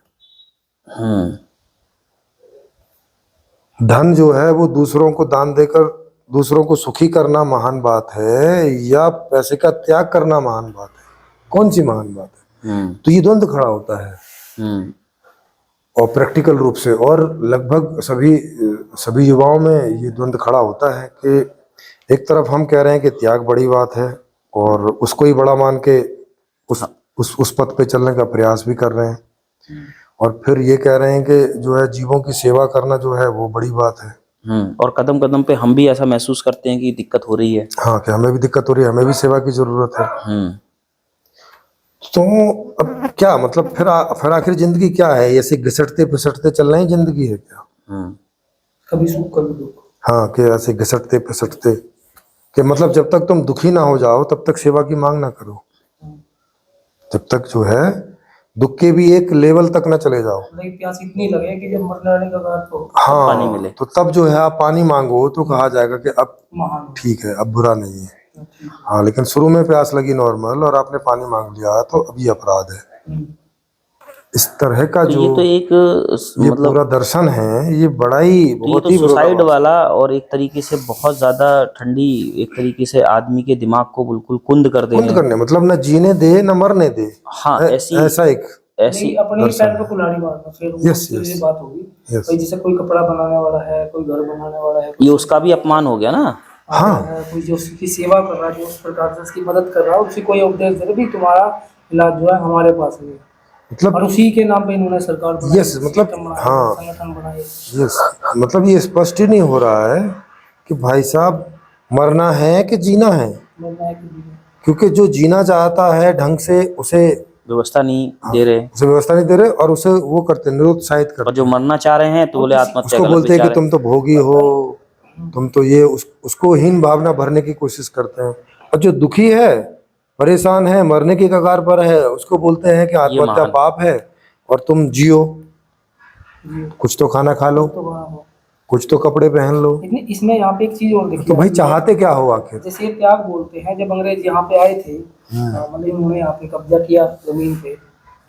धन जो है वो दूसरों को दान देकर दूसरों को सुखी करना महान बात है या पैसे का त्याग करना महान बात है, कौन सी महान बात है? तो ये द्वंद्व खड़ा होता है और प्रैक्टिकल रूप से, और लगभग सभी युवाओं में ये द्वंद्व खड़ा होता है कि एक तरफ हम कह रहे हैं कि त्याग बड़ी बात है और उसको ही बड़ा मान के उस पथ पे चलने का प्रयास भी कर रहे हैं, और फिर ये कह रहे हैं कि जो है जीवों की सेवा करना जो है वो बड़ी बात है। और कदम कदम पे हम भी ऐसा महसूस करते हैं कि दिक्कत हो रही है। हाँ, कि हमें भी दिक्कत हो रही है, हमें भी सेवा की जरूरत है। तो अब क्या मतलब फिर आखिर जिंदगी क्या है? ऐसे घिसटते फिसटते चल रहे हैं, जिंदगी है क्या? कभी सुख कभी दुख। हाँ, कि ऐसे घिसटते फिसटते कि मतलब जब तक तुम दुखी ना हो जाओ तब तक सेवा की मांग ना करो, जब तक जो है दुख के भी एक लेवल तक ना चले जाओ। प्यास इतनी लगे कि जब मरने का बाद तो हाँ, पानी मिले। तो तब जो है आप पानी मांगो तो कहा जाएगा कि अब महान। ठीक है, अब बुरा नहीं है। हाँ, लेकिन शुरू में प्यास लगी नॉर्मल और आपने पानी मांग लिया तो अभी अपराध है। इस तरह का तो जो ये तो एक ये मतलब पूरा दर्शन है, ये बड़ा ही ये बहुत तो ही सुसाइड वाला और एक तरीके से बहुत ज्यादा ठंडी, एक तरीके से आदमी के दिमाग को बिल्कुल कुंद कर कुंद देने। करने मतलब न जीने दे न मरने दे। हाँ, ऐसी ऐसा एक ऐसी अपने पैर पे कुल्हाड़ी मारना, फिर वो Yes, दूसरी yes. बात होगी। Yes. कोई जैसे कोई कपड़ा बनाने वाला है, कोई घर बनाने वाला है, ये उसका भी अपमान हो गया ना। हाँ। कोई जो उसकी सेवा कर रहा है, जो उस प्रकार से उसकी मदद कर रहा है, उसी कोई उपदेश दे रहा भी तुम्हारा इलाज जो है हमारे पास नहीं है। मतलब और उसी के नाम पे इन्होंने सरकार बनाई, यस मतलब सिस्टम बनाया, हाँ संगठन बनाए। यस मतलब ये स्पष्ट ही नहीं हो रहा है कि भाई साहब मरना है कि जीना है, मरना है कि जीना है। क्योंकि जो जीना चाहता है ढंग से उसे व्यवस्था नहीं दे रहे, उसे व्यवस्था नहीं दे रहे और उसे वो करते निरुत्साहित और करते, जो मरना चाह रहे हैं तो बोले आत्महत्या उसको गलत बोलते हैं कि विचार है। तुम तो भोगी हो, तुम तो ये उसको हीन भावना भरने की कोशिश करते हैं। और जो दुखी है, परेशान है, मरने की कगार पर है, उसको बोलते हैं कि आत्महत्या महान। पाप है और तुम जियो, कुछ तो खाना खा लो, तो वहाँ हो। कुछ तो कपड़े पहन लो। लेकिन इसमें यहाँ पे एक चीज और देखिए, तो भाई चाहते क्या हो आखिर? जैसे त्याग बोलते हैं, जब अंग्रेज यहाँ पे आए थे, मतलब उन्होंने यहाँ पे कब्जा किया जमीन पे,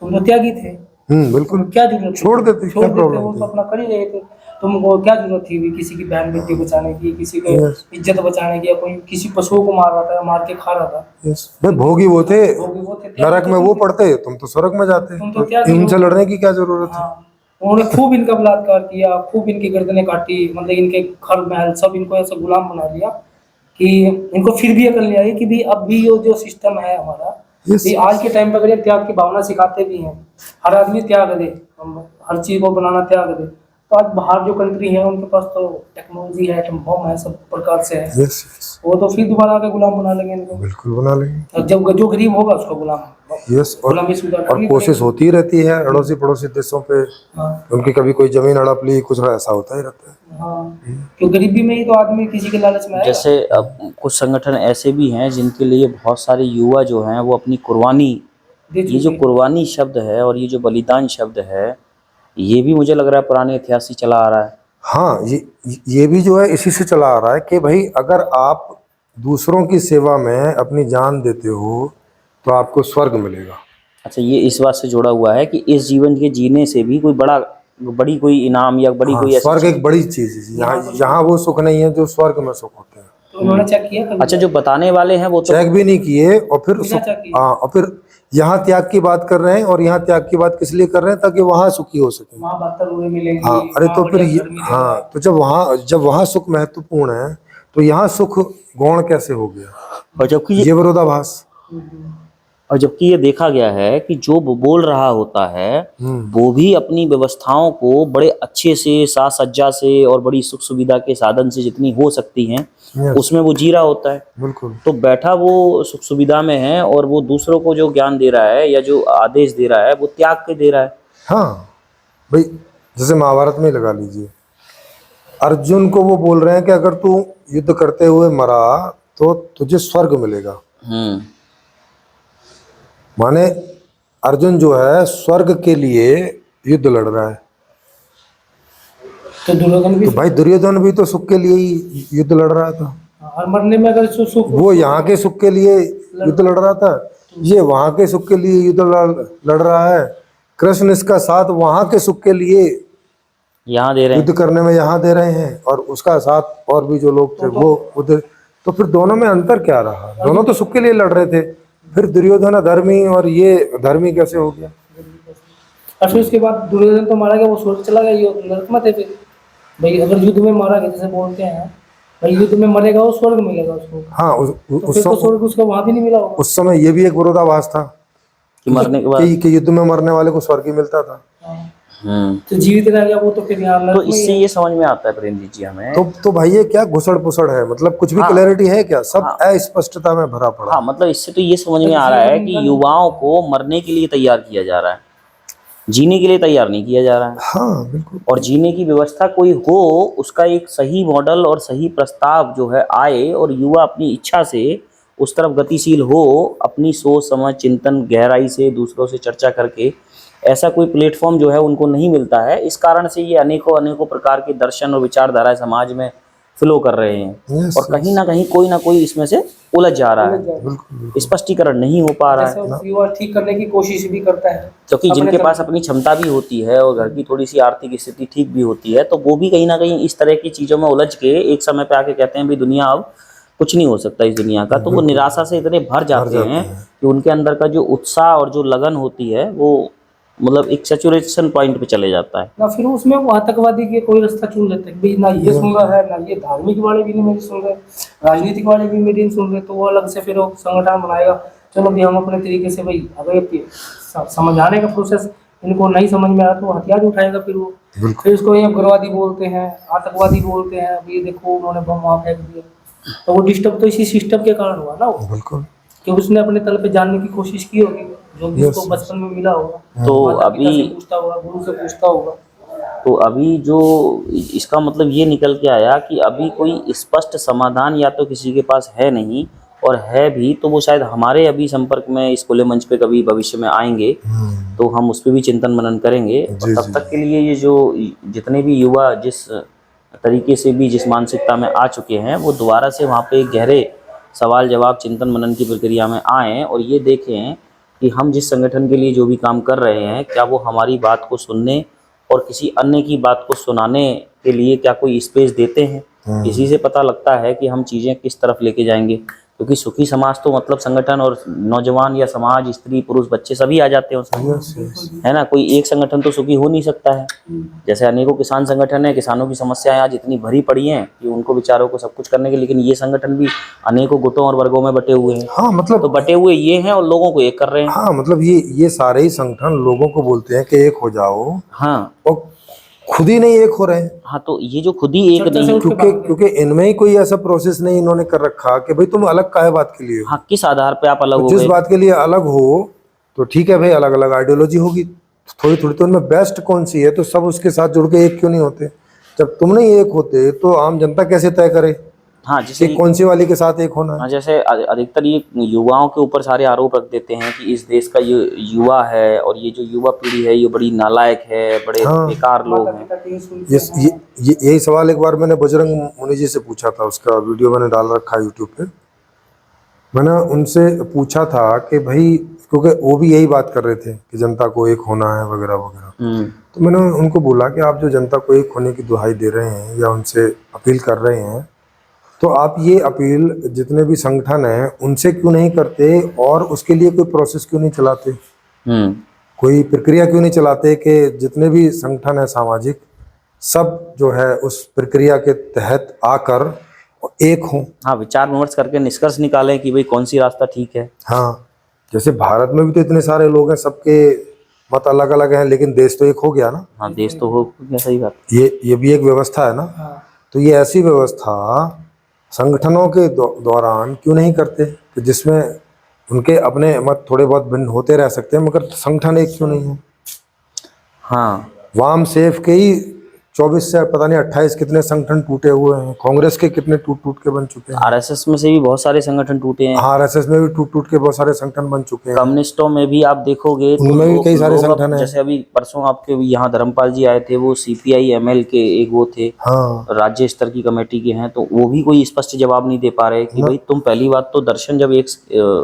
तुम तो त्यागी थे, बिल्कुल क्या जरूरत थी? छोड़ देते, क्या प्रॉब्लम वो थी? तो अपना कर ही रहे थे, तुमको क्या जरूरत थी भी किसी की बहन बेटी बचाने की, किसी को इज्जत बचाने की, या कोई किसी पशुओं को मार रहा था, मार के खा रहा था। यस भाई, भोगी वो थे, वो थे, त्यागी नरक में तो वो थे। पड़ते, तुम तो स्वर्ग में जाते, तुम तो त्यागी इनसे हो। लड़ने की क्या जरूरत है? हाँ, उन्होंने खूब इनका बलात्कार किया, खूब इनकी गर्दनें काटी, मतलब इनके घर महल सब इनको ऐसा गुलाम बना लिया कि इनको फिर भी अकल नहीं आई कि भी अब भी ये जो सिस्टम है हमारा, Yes, ये आज के टाइम पे अगर ये त्याग की भावना सिखाते भी हैं, हर आदमी त्याग दे, हर चीज को बनाना त्याग दे, तो आज बाहर जो कंट्री है उनके पास तो टेक्नोलॉजी है, एटम बम है, सब प्रकार से है, यस वो तो फिर दोबारा आके गुलाम बना लेंगे इनको। बिल्कुल बना लेंगे। और जब जो गरीब होगा उसको गुलाम, यस गुलामी स्वीकार और करनी कोशिश पड़ेगी। होती रहती है अड़ोसी पड़ोसी देशों पे, हाँ उनकी कभी कोई जमीन हड़प ली, कुछ ऐसा होता ही रहता है। हाँ, क्यों गरीबी में ही तो आदमी किसी के लालच में आएगा। जैसे अब कुछ संगठन ऐसे भी हैं जिनके लिए बहुत सारे युवा जो हैं वो अपनी कुर्बानी, ये जो कुर्बानी शब्द है और ये जो बलिदान शब्द है, ये भी मुझे लग रहा है पुराने इतिहास से चला आ रहा है। हाँ, ये भी जो है इसी से चला आ रहा है कि भाई अगर आप दूसरों की सेवा में अपनी जान देते हो तो आपको स्वर्ग मिलेगा। अच्छा, ये इस बात से जुड़ा हुआ है कि इस जीवन के जीने से भी कोई बड़ी कोई इनाम या बड़ी हाँ, कोई ऐसी स्वर्ग एक बड़ी चीज है। यहाँ वो सुख नहीं है जो स्वर्ग में सुख होते हैं। तो उन्होंने चेक किया कभी? अच्छा, जो बताने वाले हैं वो तो चेक भी नहीं किए और फिर बिना चेक किए। हाँ, और फिर यहाँ त्याग की बात कर रहे हैं, और यहाँ त्याग की बात किस लिए कर रहे हैं? ताकि वहाँ सुखी हो सके। वहाँ 72 रूपये मिलेंगी। हाँ, अरे तो वहाँ फिर बढ़िया घर मिलेगा। हाँ, तो जब वहाँ सुख महत्वपूर्ण है तो यहाँ सुख गौण कैसे हो गया? और जबकि ये विरोधाभास। ये देखा गया है कि जो वो बोल रहा होता है वो भी अपनी व्यवस्थाओं को बड़े अच्छे से, साज सज्जा से और बड़ी सुख सुविधा के साधन से जितनी हो सकती हैं उसमें वो जी रहा होता है। बिल्कुल। तो बैठा वो सुख सुविधा में है और वो दूसरों को जो ज्ञान दे रहा है या जो आदेश दे रहा है वो त्याग के दे रहा है। हाँ भाई, जैसे महाभारत में लगा लीजिए, अर्जुन को वो बोल रहे हैं कि अगर तू युद्ध करते हुए मरा तो तुझे स्वर्ग मिलेगा। माने अर्जुन जो है स्वर्ग के लिए युद्ध लड़ रहा है। तो दुर्योधन भी, तो भाई दुर्योधन भी तो सुख के लिए ही युद्ध लड़ रहा था। और मरने में अगर सुख, वो यहाँ के सुख के लिए युद्ध लड़ रहा था, ये वहां के सुख के लिए युद्ध लड़ रहा है। कृष्ण इसका साथ वहां के सुख के लिए यहाँ दे रहे हैं। युद्ध करने में यहाँ दे रहे हैं, और उसका साथ और भी जो लोग थे वो उधर। तो फिर दोनों में अंतर क्या रहा? दोनों तो सुख के लिए लड़ रहे थे, फिर दुर्योधन अधर्मी और ये धर्मी कैसे हो गया? और फिर उसके बाद दुर्योधन तो मारा गया, वो स्वर्ग चला गया, ये नरक में थे फिर। भाई अगर युद्ध में मारा गया, जैसे बोलते हैं भाई युद्ध में मरेगा वो स्वर्ग मिलेगा उसको, हाँ, तो फिर तो स्वर्ग उसको वहां भी नहीं मिला होगा। उस समय ये भी एक विरोधाभास था कि मरने के बाद कि युद्ध में मरने वाले को स्वर्ग ही मिलता था। हाँ। तो जीवित रह गया वो तो फिर यहाँ तो नरक में ही इससे है। ये समझ में आता है प्रेम जी हमें। तो भाई ये क्या घुसड़ पुसड़ है? मतलब कुछ भी क्लैरिटी है क्या? सब अस्पष्टता में भरा पड़ा। हाँ, मतलब इससे तो ये समझ में आ रहा है कि युवाओं को मरने के लिए तैयार किया जा रहा है, जीने के लिए तैयार नहीं किया जा रहा है। हाँ बिल्कुल। और जीने की व्यवस्था कोई हो, उसका एक सही मॉडल और सही प्रस्ताव जो है आए, और युवा अपनी इच्छा से उस तरफ गतिशील हो, अपनी सोच समझ चिंतन गहराई से दूसरों से चर्चा करके, ऐसा कोई प्लेटफॉर्म जो है उनको नहीं मिलता है। इस कारण से ये अनेकों अनेकों प्रकार के दर्शन और विचारधाराएं समाज में फ्लो कर रहे हैं, Yes, और कहीं ना कहीं कोई ना कोई इसमें से उलझ जा रहा है, स्पष्टीकरण नहीं हो पा रहा है। जैसे युवा ठीक करने की कोशिश भी करता है, क्योंकि जिनके पास अपनी क्षमता भी होती है और घर की थोड़ी सी आर्थिक स्थिति ठीक भी होती है, तो वो भी कहीं ना कहीं इस तरह की चीज़ों में उलझ के एक समय पे आके कहते हैं भाई दुनिया अब कुछ नहीं हो सकता इस दुनिया का, तो वो निराशा से इतने भर जाते हैं कि उनके अंदर का जो उत्साह और जो लगन होती है वो मतलब एक सैचुरेशन पॉइंट पे चले जाता है। ना फिर उसमें वो आतंकवादी के कोई रास्ता चुन लेते हैं, भाई ना ये सुन रहा है, ना ये धार्मिक वाले भी नहीं मेरी सुन रहे, राजनीतिक वाले भी मेरी नहीं सुन रहे, तो वो अलग से फिर वो संगठन बनाएगा, चलो भाई हम अपने तरीके से, भाई अगर समझाने का प्रोसेस इनको नहीं समझ में आया तो हथियार उठाएगा फिर वो, फिर उसको ये उग्रवादी बोलते हैं, आतंकवादी बोलते हैं, अभी देखो उन्होंने बम वहाँ फेंक दिया, तो वो डिस्टर्ब तो इसी सिस्टम के कारण हुआ ना वो, बिल्कुल। कि उसने अपने तल पे जानने की कोशिश की होगी, जो भी उसको बचपन में मिला होगा, तो माता-पिता से अभी पूछता होगा, गुरु से पूछता होगा। तो अभी जो इसका मतलब ये निकल के आया कि अभी कोई स्पष्ट समाधान या तो किसी के पास है नहीं, और है भी तो वो शायद हमारे अभी संपर्क में इस खुले मंच पे कभी भविष्य में आएंगे, तो हम उस पर भी चिंतन मनन करेंगे। और तब तक के लिए ये जो जितने भी युवा जिस तरीके से भी जिस मानसिकता में आ चुके हैं, वो दोबारा से वहाँ पे गहरे सवाल जवाब चिंतन मनन की प्रक्रिया में आएँ और ये देखें कि हम जिस संगठन के लिए जो भी काम कर रहे हैं, क्या वो हमारी बात को सुनने और किसी अन्य की बात को सुनाने के लिए क्या कोई स्पेस देते हैं। इसी से पता लगता है कि हम चीज़ें किस तरफ लेके जाएंगे, क्योंकि सुखी समाज तो मतलब संगठन और नौजवान या समाज, स्त्री पुरुष बच्चे सभी आ जाते हैं उसमें, है ना। कोई एक संगठन तो सुखी हो नहीं सकता है। जैसे अनेकों किसान संगठन है, किसानों की समस्याएं आज इतनी भरी पड़ी हैं कि उनको बेचारों को सब कुछ करने के, लेकिन ये संगठन भी अनेकों गुटों और वर्गों में बटे हुए हैं। हाँ मतलब तो बटे हुए ये हैं और लोगों को एक कर रहे हैं। हाँ मतलब ये सारे ही संगठन लोगों को बोलते हैं कि एक हो जाओ, हाँ, और खुद ही नहीं एक हो रहे हैं। हाँ, तो ये जो खुद ही एक नहीं, क्योंकि इनमें ही कोई ऐसा प्रोसेस नहीं इन्होंने कर रखा कि भाई तुम अलग काहे बात के लिए हो। हाँ, किस आधार पे आप अलग हो जिस गए। बात के लिए अलग हो तो ठीक है भाई, अलग अलग आइडियोलॉजी होगी, थोड़ी थोड़ी, तो उनमें बेस्ट कौन सी है, तो सब उसके साथ जुड़ के एक क्यों नहीं होते? जब तुम नहीं एक होते तो आम जनता कैसे तय करे हाँ, जैसे कि कौन सी वाली के साथ एक होना है? हाँ, जैसे अधिकतर ये युवाओं के ऊपर सारे आरोप रख देते हैं कि इस देश का ये युवा है और ये जो युवा पीढ़ी है ये बड़ी नालायक है, बड़े बेकार लोग हैं। यही सवाल एक बार मैंने बजरंग मुनि जी से पूछा था, उसका वीडियो मैंने डाल रखा है यूट्यूब पे। मैंने उनसे पूछा था कि भाई, क्योंकि वो भी यही बात कर रहे थे कि जनता को एक होना है वगैरह वगैरह, तो मैंने उनको बोला कि आप जो जनता को एक होने की दुहाई दे रहे हैं या उनसे अपील कर रहे हैं, तो आप ये अपील जितने भी संगठन हैं उनसे क्यों नहीं करते, और उसके लिए कोई प्रोसेस क्यों नहीं चलाते, कोई प्रक्रिया क्यों नहीं चलाते कि जितने भी संगठन है सामाजिक, सब जो है उस प्रक्रिया के तहत आकर एक हों। हाँ, विचार विमर्श करके निष्कर्ष निकालें कि भाई कौन सी रास्ता ठीक है। हाँ, जैसे भारत में भी तो इतने सारे लोग हैं, सबके मत अलग अलग हैं, लेकिन देश तो एक हो गया ना। हाँ, देश तो हो गया, सही बात। ये भी एक व्यवस्था है ना। तो ये ऐसी व्यवस्था संगठनों के दौरान क्यों नहीं करते कि जिसमें उनके अपने मत थोड़े बहुत भिन्न होते रह सकते हैं, मगर संगठन एक क्यों नहीं है? हाँ, वाम सेफ के ही 24 से पता नहीं 28 कितने संगठन टूटे हुए हैं, कांग्रेस के कितने टूट टूट के बन चुके हैं, आरएसएस में से भी बहुत सारे संगठन टूटे हैं। आरएसएस में भी टूट टूट के बहुत सारे संगठन बन चुके हैं, कम्युनिस्टों में भी आप देखोगे तो उनमें भी कई सारे संगठन हैं। जैसे अभी परसों आपके यहाँ धर्मपाल जी आए थे, वो सीपीआई एमएल के एक वो थे, हाँ राज्य स्तर की कमेटी के हैं, तो वो भी कोई स्पष्ट जवाब नहीं दे पा रहे कि भाई तुम पहली बात तो दर्शन जब एक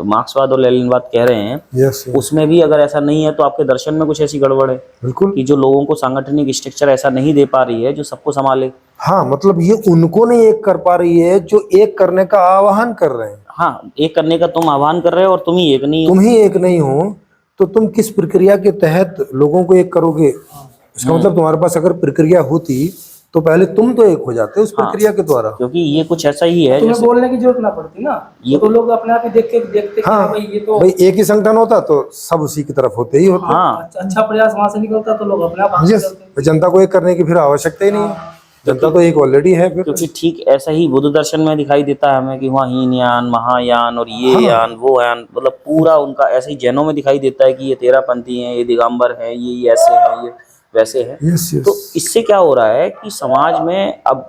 मार्क्सवाद और लेनिनवाद कह रहे हैं, यस उसमें भी अगर ऐसा नहीं है तो आपके दर्शन में कुछ ऐसी गड़बड़ है बिल्कुल। कि जो लोगों को सांगठनिक स्ट्रक्चर ऐसा नहीं दे पा पा रही है जो सबको संभाले। हाँ, मतलब ये उनको नहीं एक कर पा रही है जो एक करने का आह्वान कर रहे हैं। हाँ, एक करने का तुम आह्वान कर रहे हो और तुम ही एक नहीं हो। तुम ही एक नहीं हो तो तुम किस प्रक्रिया के तहत लोगों को एक करोगे? इसका मतलब तुम्हारे पास अगर प्रक्रिया होती तो पहले तुम तो एक हो जाते उस प्रक्रिया के द्वारा। क्योंकि ये कुछ ऐसा ही है तुम्हें जैसे बोलने की जरूरत ना पड़ती ना, ये तो लोग अपने आप ही देखते कि हाँ भाई ये तो भाई, एक ही संगठन होता तो सब उसी की तरफ होते ही होते। हाँ अच्छा प्रयास वहां से निकलता तो लोग अपने आप आगे यस, चलते। जनता को एक करने की फिर आवश्यकता ही नहीं है, जनता तो एक ऑलरेडी है फिर। क्योंकि ठीक ऐसा ही बुद्ध दर्शन में दिखाई देता है हमें कि वहाँ हीनयान, महायान और ये यान वो यान, मतलब पूरा उनका ऐसे ही जैनों में दिखाई देता है कि ये तेरापंथी हैं, ये दिगंबर हैं, ये ऐसे हैं, ये वैसे हैं। यस तो यस। इससे क्या हो रहा है कि समाज में अब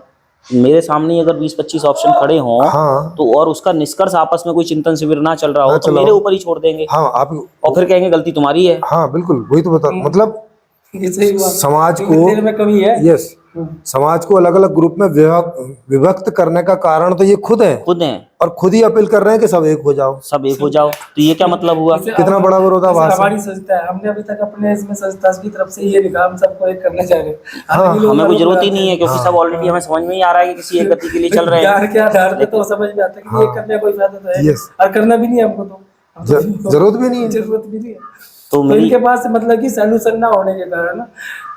मेरे सामने ही अगर 20-25 ऑप्शन खड़े हों हाँ तो और उसका निष्कर्ष आपस में कोई चिंतन शिविर ना चल रहा ना हो तो चला मेरे हो। ऊपर ही छोड़ देंगे हाँ आप, और फिर कहेंगे गलती तुम्हारी है। हाँ बिल्कुल वही तो बता, मतलब ये सही बात, समाज को तेरे में कमी है। यस, समाज को अलग अलग ग्रुप में विभक्त करने का कारण तो ये खुद है, खुद हैं, और खुद ही अपील कर रहे हैं कि सब एक हो जाओ। सब एक हो जाओ। तो ये क्या मतलब हुआ? कितना बड़ा विरोधाभास है। हमारी सोचता है, हमने अभी तक अपने इसमें संस्था की तरफ से ये लिखा हम सबको एक करना चाह रहे हैं। हाँ, हालांकि लोग हमें कोई अलग जरूरत ही बनाते नहीं है क्योंकि सब ऑलरेडी हमें समझ में ही आ रहा है कि किसी एक गति के लिए चल रहे ज्ञान हैं। के आधार पे तो समझ में आता है कि ये करने का कोई फायदा तो है Yes. और करना भी नहीं है हमको, तो जरूरत भी नहीं है। जरूरत भी नहीं है। तो तो मेरी इनके पास मतलब कि सॉल्यूशन ना होने के कारण ना,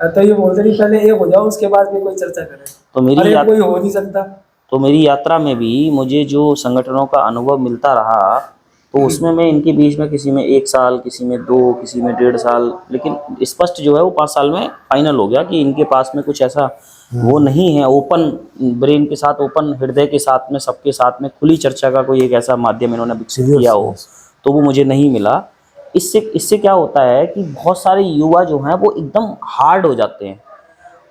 तो ये बोलते नहीं पहले एक हो जाओ उसके बाद भी कोई चर्चा करे, तो मेरी अरे याद कोई हो नहीं सकता। तो मेरी यात्रा में भी मुझे जो संगठनों का अनुभव मिलता रहा तो उसमें मैं इनके बीच में किसी में 1 साल, किसी में 2, किसी में 1.5 साल, लेकिन स्पष्ट जो है वो 5 साल में फाइनल हो गया कि इनके पास में कुछ ऐसा वो नहीं है, ओपन ब्रेन के साथ, ओपन हृदय के साथ में, सबके साथ में खुली चर्चा का कोई एक ऐसा माध्यम इन्होंने विकसित किया हो, तो वो मुझे नहीं मिला। इससे क्या होता है कि बहुत सारे युवा जो हैं वो एकदम हार्ड हो जाते हैं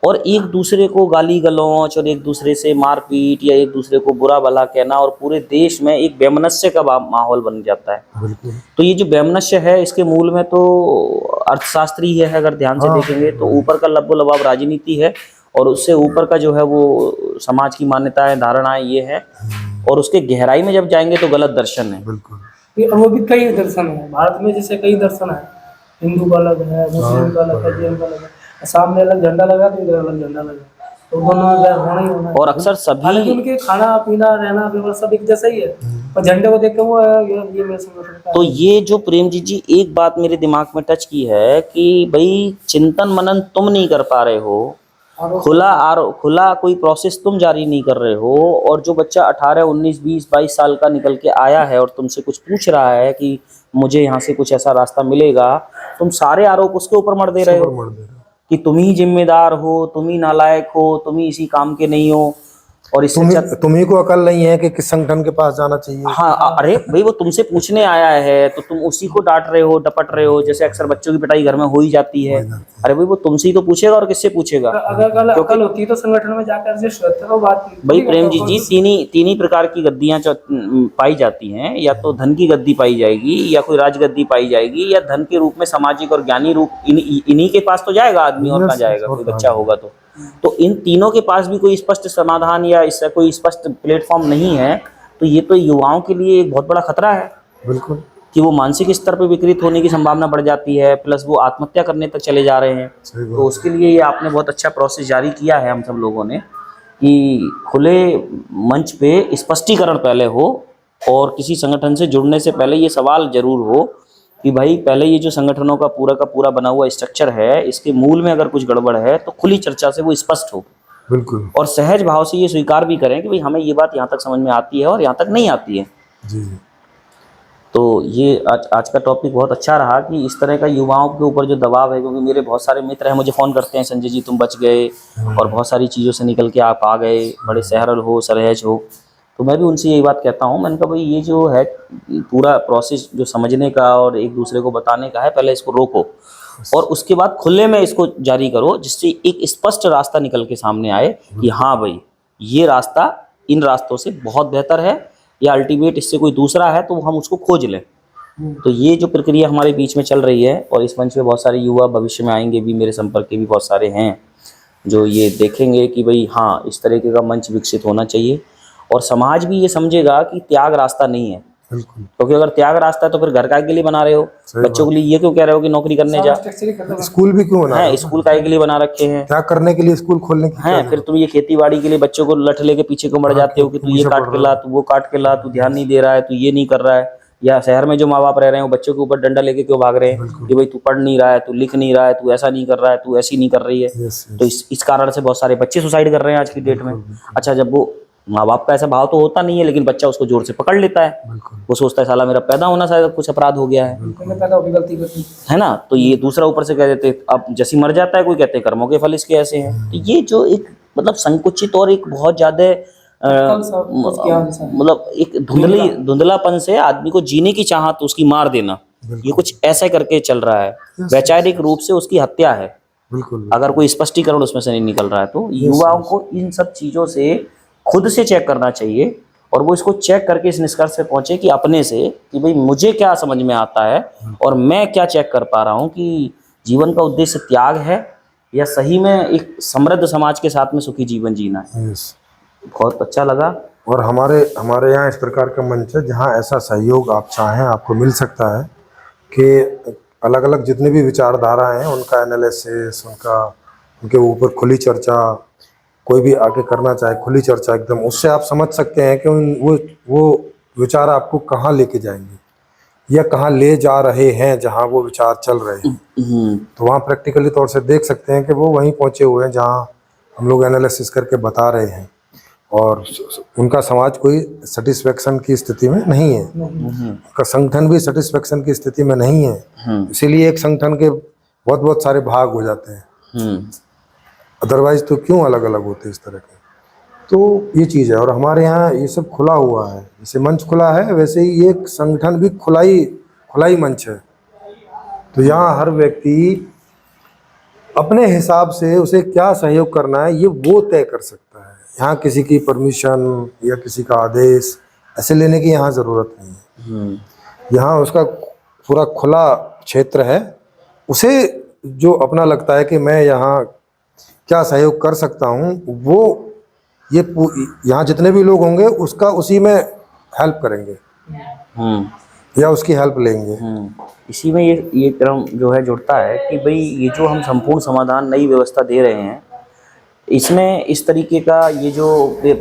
और एक दूसरे को गाली गलौच और एक दूसरे से मारपीट या एक दूसरे को बुरा भला कहना, और पूरे देश में एक वैमनस्य का माहौल बन जाता है। बिल्कुल। तो ये जो वैमनस्य है इसके मूल में तो अर्थशास्त्री है, अगर ध्यान से देखेंगे तो ऊपर का लब्बो लबाब राजनीति है और उससे ऊपर का जो है वो समाज की मान्यताएं, धारणाएं ये है, और उसके गहराई में जब जाएंगे तो गलत दर्शन है। बिल्कुल। वो भी कई दर्शन है भारत में, जैसे कई दर्शन है, हिंदू का अलग है, मुस्लिम का अलग है, जैन का अलग है, सामने अलग झंडा लगा तो इधर अलग झंडा लगा, तो दोनों होना ही होना है। और अक्सर हालांकि सभी उनके खाना पीना रहना व्यवहार सब एक जैसा ही है, पर झंडे को देख के वो ये मेरे संगठन का तो ये जो प्रेमजीत जी एक बात मेरे दिमाग में टच की है कि भाई चिंतन मनन तुम नहीं कर पा रहे हो, खुला कोई प्रोसेस तुम जारी नहीं कर रहे हो, और जो बच्चा 18, 19, 20, 22 साल का निकल के आया है और तुमसे कुछ पूछ रहा है कि मुझे यहाँ से कुछ ऐसा रास्ता मिलेगा, तुम सारे आरोप उसके ऊपर मर दे रहे हो कि तुम ही जिम्मेदार हो, तुम ही नालायक हो, तुम ही इसी काम के नहीं हो, और इससे तुम्ही को अकल नहीं है कि किस संगठन के पास जाना चाहिए। हाँ, अरे भाई वो तुमसे पूछने आया है तो तुम उसी को डांट रहे हो, डपट रहे हो, जैसे अक्सर बच्चों की पिटाई घर में हो ही जाती है। अरे भाई वो तुमसे ही तो पूछेगा और किससे पूछेगा? अगर अकल होती तो संगठन में जाकर एडजस्ट होते तो बात भाई प्रेमजीत जी तीन ही प्रकार की गद्दियां पाई जाती हैं, या तो धन की गद्दी पाई जाएगी, या कोई राजगद्दी पाई जाएगी, या धन के रूप में सामाजिक और ज्ञानी रूप इन्हीं के पास तो जाएगा आदमी, और कहाँ जाएगा कोई बच्चा होगा तो इन तीनों के पास भी कोई स्पष्ट समाधान या इसका कोई स्पष्ट प्लेटफॉर्म नहीं है। तो ये तो युवाओं के लिए एक बहुत बड़ा खतरा है। बिल्कुल। कि वो मानसिक स्तर पर विकृत होने की संभावना बढ़ जाती है, प्लस वो आत्महत्या करने तक चले जा रहे हैं। तो उसके लिए ये आपने बहुत अच्छा प्रोसेस जारी किया है हम सब लोगों ने कि खुले मंच पे स्पष्टीकरण पहले हो, और किसी संगठन से जुड़ने से पहले ये सवाल जरूर हो कि भाई पहले ये जो संगठनों का पूरा बना हुआ स्ट्रक्चर है, इसके मूल में अगर कुछ गड़बड़ है तो खुली चर्चा से वो स्पष्ट हो। बिल्कुल। और सहज भाव से ये स्वीकार भी करें कि भाई हमें ये बात यहाँ तक समझ में आती है और यहाँ तक नहीं आती है। जी। तो ये आज का टॉपिक बहुत अच्छा रहा कि इस तरह का युवाओं के ऊपर जो दबाव है, क्योंकि मेरे बहुत सारे मित्र हैं मुझे फ़ोन करते हैं, संजय जी तुम बच गए और बहुत सारी चीज़ों से निकल के आप आ गए, बड़े सहरल हो, सहज हो। तो मैं भी उनसे यही बात कहता हूँ, मैंने कहा भाई ये जो है पूरा प्रोसेस जो समझने का और एक दूसरे को बताने का है, पहले इसको रोको और उसके बाद खुले में इसको जारी करो, जिससे एक स्पष्ट रास्ता निकल के सामने आए कि हाँ भाई ये रास्ता इन रास्तों से बहुत बेहतर है, या अल्टीमेट इससे कोई दूसरा है तो हम उसको खोज लें। तो ये जो प्रक्रिया हमारे बीच में चल रही है, और इस मंच पे बहुत सारे युवा भविष्य में आएंगे भी, मेरे संपर्क के भी बहुत सारे हैं जो ये देखेंगे कि भाई हाँ इस तरीके का मंच विकसित होना चाहिए, और समाज भी ये समझेगा कि त्याग रास्ता नहीं है। बिल्कुल क्योंकि अगर त्याग रास्ता है तो फिर घर काय के लिए बना रहे हो, बच्चों के लिए ये क्यों कह रहे हो कि नौकरी करने जा, स्ट्रक्चर ही खत्म है। स्कूल भी क्यों बना रहे है हो? स्कूल काय के लिए बना रखे हैं, क्या करने के लिए स्कूल खोलने की क्या हैं फिर तुम ये खेती बाड़ी के लिए बच्चों को लठ लेके पीछे को मर जाते हो कि तू ये पीछे काट पड़ के रहा ला, तू वो काट के ला, तू ध्यान नहीं दे रहा है, तू ये नहीं कर रहा है। या शहर में जो माँ बाप रह रहे हैं वो बच्चों के ऊपर डंडा लेके क्यों भाग रहे हैं कि भाई तू पढ़ नहीं रहा है, तू लिख नहीं रहा है, तू ऐसा नहीं कर रहा है, तू ऐसी नहीं कर रही है। यस तो इस कारण से बहुत सारे बच्चे सुसाइड कर रहे हैं आज की डेट में। अच्छा, जब वो माँ बाप का ऐसा भाव तो होता नहीं है, लेकिन बच्चा उसको जोर से पकड़ लेता है, बिल्कुल वो सोचता है साला मेरा पैदा होना शायद कुछ अपराध हो गया है मैंने पैदा होकर गलती कर दी। है ना। तो ये दूसरा ऊपर से कह देते अब जैसी मर जाता है कोई, कहते हैं कर्मों के फल इसके ऐसे हैं। तो ये जो एक मतलब संकुचित और एक बहुत ज्यादा मतलब एक धुंधलापन से आदमी को जीने की चाहत उसकी मार देना, ये कुछ ऐसा करके चल रहा है, वैचारिक रूप से उसकी हत्या है। बिल्कुल अगर कोई स्पष्टीकरण उसमें से नहीं निकल रहा है तो युवाओं को इन सब चीजों से खुद से चेक करना चाहिए, और वो इसको चेक करके इस निष्कर्ष पे पहुंचे कि अपने से कि भाई मुझे क्या समझ में आता है और मैं क्या चेक कर पा रहा हूँ कि जीवन का उद्देश्य त्याग है या सही में एक समृद्ध समाज के साथ में सुखी जीवन जीना है। यस। बहुत अच्छा लगा। और हमारे यहाँ इस प्रकार का मंच है जहाँ ऐसा सहयोग आप चाहें आपको मिल सकता है कि अलग अलग जितनी भी विचारधारा हैं उनका एनालिसिस, उनके ऊपर खुली चर्चा, कोई भी आके करना चाहे खुली चर्चा एकदम, उससे आप समझ सकते हैं कि वो विचार आपको कहाँ लेके जाएंगे या कहाँ ले जा रहे हैं, जहाँ वो विचार चल रहे हैं। तो वहाँ प्रैक्टिकली तौर से देख सकते हैं कि वो वहीं पहुँचे हुए हैं जहाँ हम लोग एनालिसिस करके बता रहे हैं, और उनका समाज कोई सेटिस्फेक्शन की स्थिति में नहीं है, उनका संगठन भी सेटिस्फेक्शन की स्थिति में नहीं है। इसीलिए एक संगठन के बहुत बहुत सारे भाग हो जाते हैं, अदरवाइज तो क्यों अलग अलग होते इस तरह के। तो ये चीज़ है, और हमारे यहाँ ये सब खुला हुआ है, जैसे मंच खुला है वैसे ही एक संगठन भी खुलाई मंच है। तो यहाँ हर व्यक्ति अपने हिसाब से उसे क्या सहयोग करना है ये वो तय कर सकता है। यहाँ किसी की परमिशन या किसी का आदेश ऐसे लेने की यहाँ ज़रूरत नहीं है। यहाँ उसका पूरा खुला क्षेत्र है, उसे जो अपना लगता है कि मैं यहाँ क्या सहयोग कर सकता हूँ, वो ये यहाँ जितने भी लोग होंगे उसका उसी में हेल्प करेंगे या उसकी हेल्प लेंगे। इसी में ये क्रम जो है जुड़ता है कि भाई ये जो हम संपूर्ण समाधान नई व्यवस्था दे रहे हैं, इसमें इस तरीके का ये जो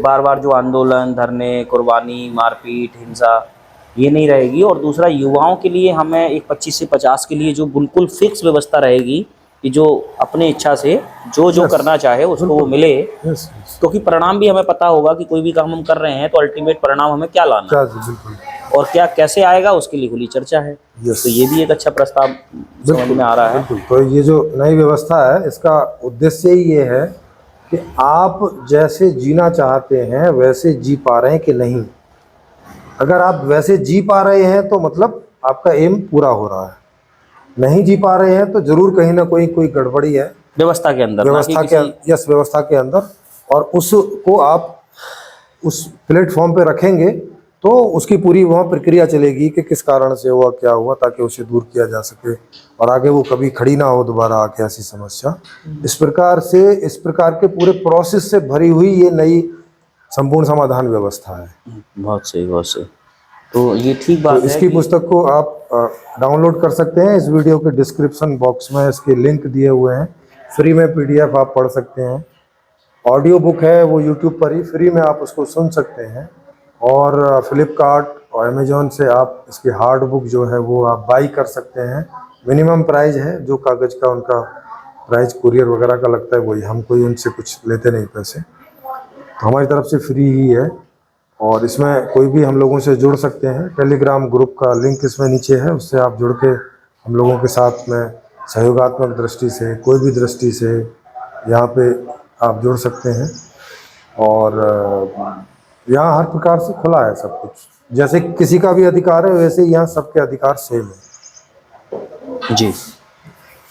बार बार जो आंदोलन, धरने, कुर्बानी, मारपीट, हिंसा ये नहीं रहेगी। और दूसरा, युवाओं के लिए हमें एक 25 से 50 के लिए जो बिल्कुल फिक्स व्यवस्था रहेगी कि जो अपने इच्छा से जो करना चाहे उसको वो मिले, क्योंकि परिणाम भी हमें पता होगा कि कोई भी काम हम कर रहे हैं तो अल्टीमेट परिणाम हमें क्या लाना है और क्या कैसे आएगा उसके लिए खुली चर्चा है। तो ये भी एक अच्छा प्रस्ताव समझ में आ रहा है। तो ये जो नई व्यवस्था है इसका उद्देश्य ही ये है कि आप जैसे जीना चाहते हैं वैसे जी पा रहे हैं कि नहीं। अगर आप वैसे जी पा रहे हैं तो मतलब आपका एम पूरा हो रहा है, नहीं जी पा रहे हैं तो जरूर कहीं ना कोई गड़बड़ी है व्यवस्था के अंदर, व्यवस्था के अंदर, और उसको आप उस प्लेटफॉर्म पे रखेंगे तो उसकी पूरी वहाँ प्रक्रिया चलेगी कि किस कारण से हुआ, क्या हुआ, ताकि उसे दूर किया जा सके और आगे वो कभी खड़ी ना हो दोबारा आके ऐसी समस्या। इस प्रकार के पूरे प्रोसेस से भरी हुई ये नई संपूर्ण समाधान व्यवस्था है। बहुत सही, बहुत सही। तो ये ठीक बात है। इसकी पुस्तक को आप डाउनलोड कर सकते हैं, इस वीडियो के डिस्क्रिप्शन बॉक्स में इसके लिंक दिए हुए हैं, फ्री में PDF आप पढ़ सकते हैं। ऑडियो बुक है वो यूट्यूब पर ही फ्री में आप उसको सुन सकते हैं, और फ्लिपकार्ट और अमेजोन से आप इसकी हार्ड बुक जो है वो आप बाई कर सकते हैं। मिनिमम प्राइस है, जो कागज़ का उनका प्राइस कुरियर वगैरह का लगता है वही, हम कोई उनसे कुछ लेते नहीं पैसे, तो हमारी तरफ से फ्री ही है। और इसमें कोई भी हम लोगों से जुड़ सकते हैं, टेलीग्राम ग्रुप का लिंक इसमें नीचे है, उससे आप जुड़ के हम लोगों के साथ में सहयोगात्मक दृष्टि से, कोई भी दृष्टि से यहाँ पे आप जुड़ सकते हैं। और यहाँ हर प्रकार से खुला है सब कुछ, जैसे किसी का भी अधिकार है वैसे यहाँ सबके अधिकार सेम है। जी,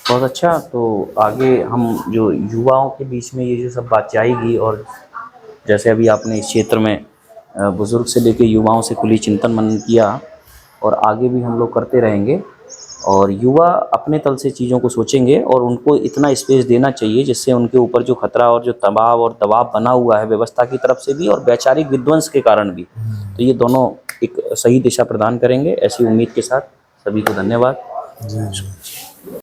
बहुत अच्छा। तो आगे हम जो युवाओं के बीच में ये जो सब बात जाएगी, और जैसे अभी आपने इस क्षेत्र में बुजुर्ग से लेके युवाओं से खुली चिंतन मनन किया, और आगे भी हम लोग करते रहेंगे। और युवा अपने तल से चीज़ों को सोचेंगे और उनको इतना स्पेस देना चाहिए जिससे उनके ऊपर जो खतरा और जो तनाव और दबाव बना हुआ है व्यवस्था की तरफ से भी और वैचारिक विध्वंस के कारण भी, तो ये दोनों एक सही दिशा प्रदान करेंगे, ऐसी उम्मीद के साथ सभी को धन्यवाद। जी जी।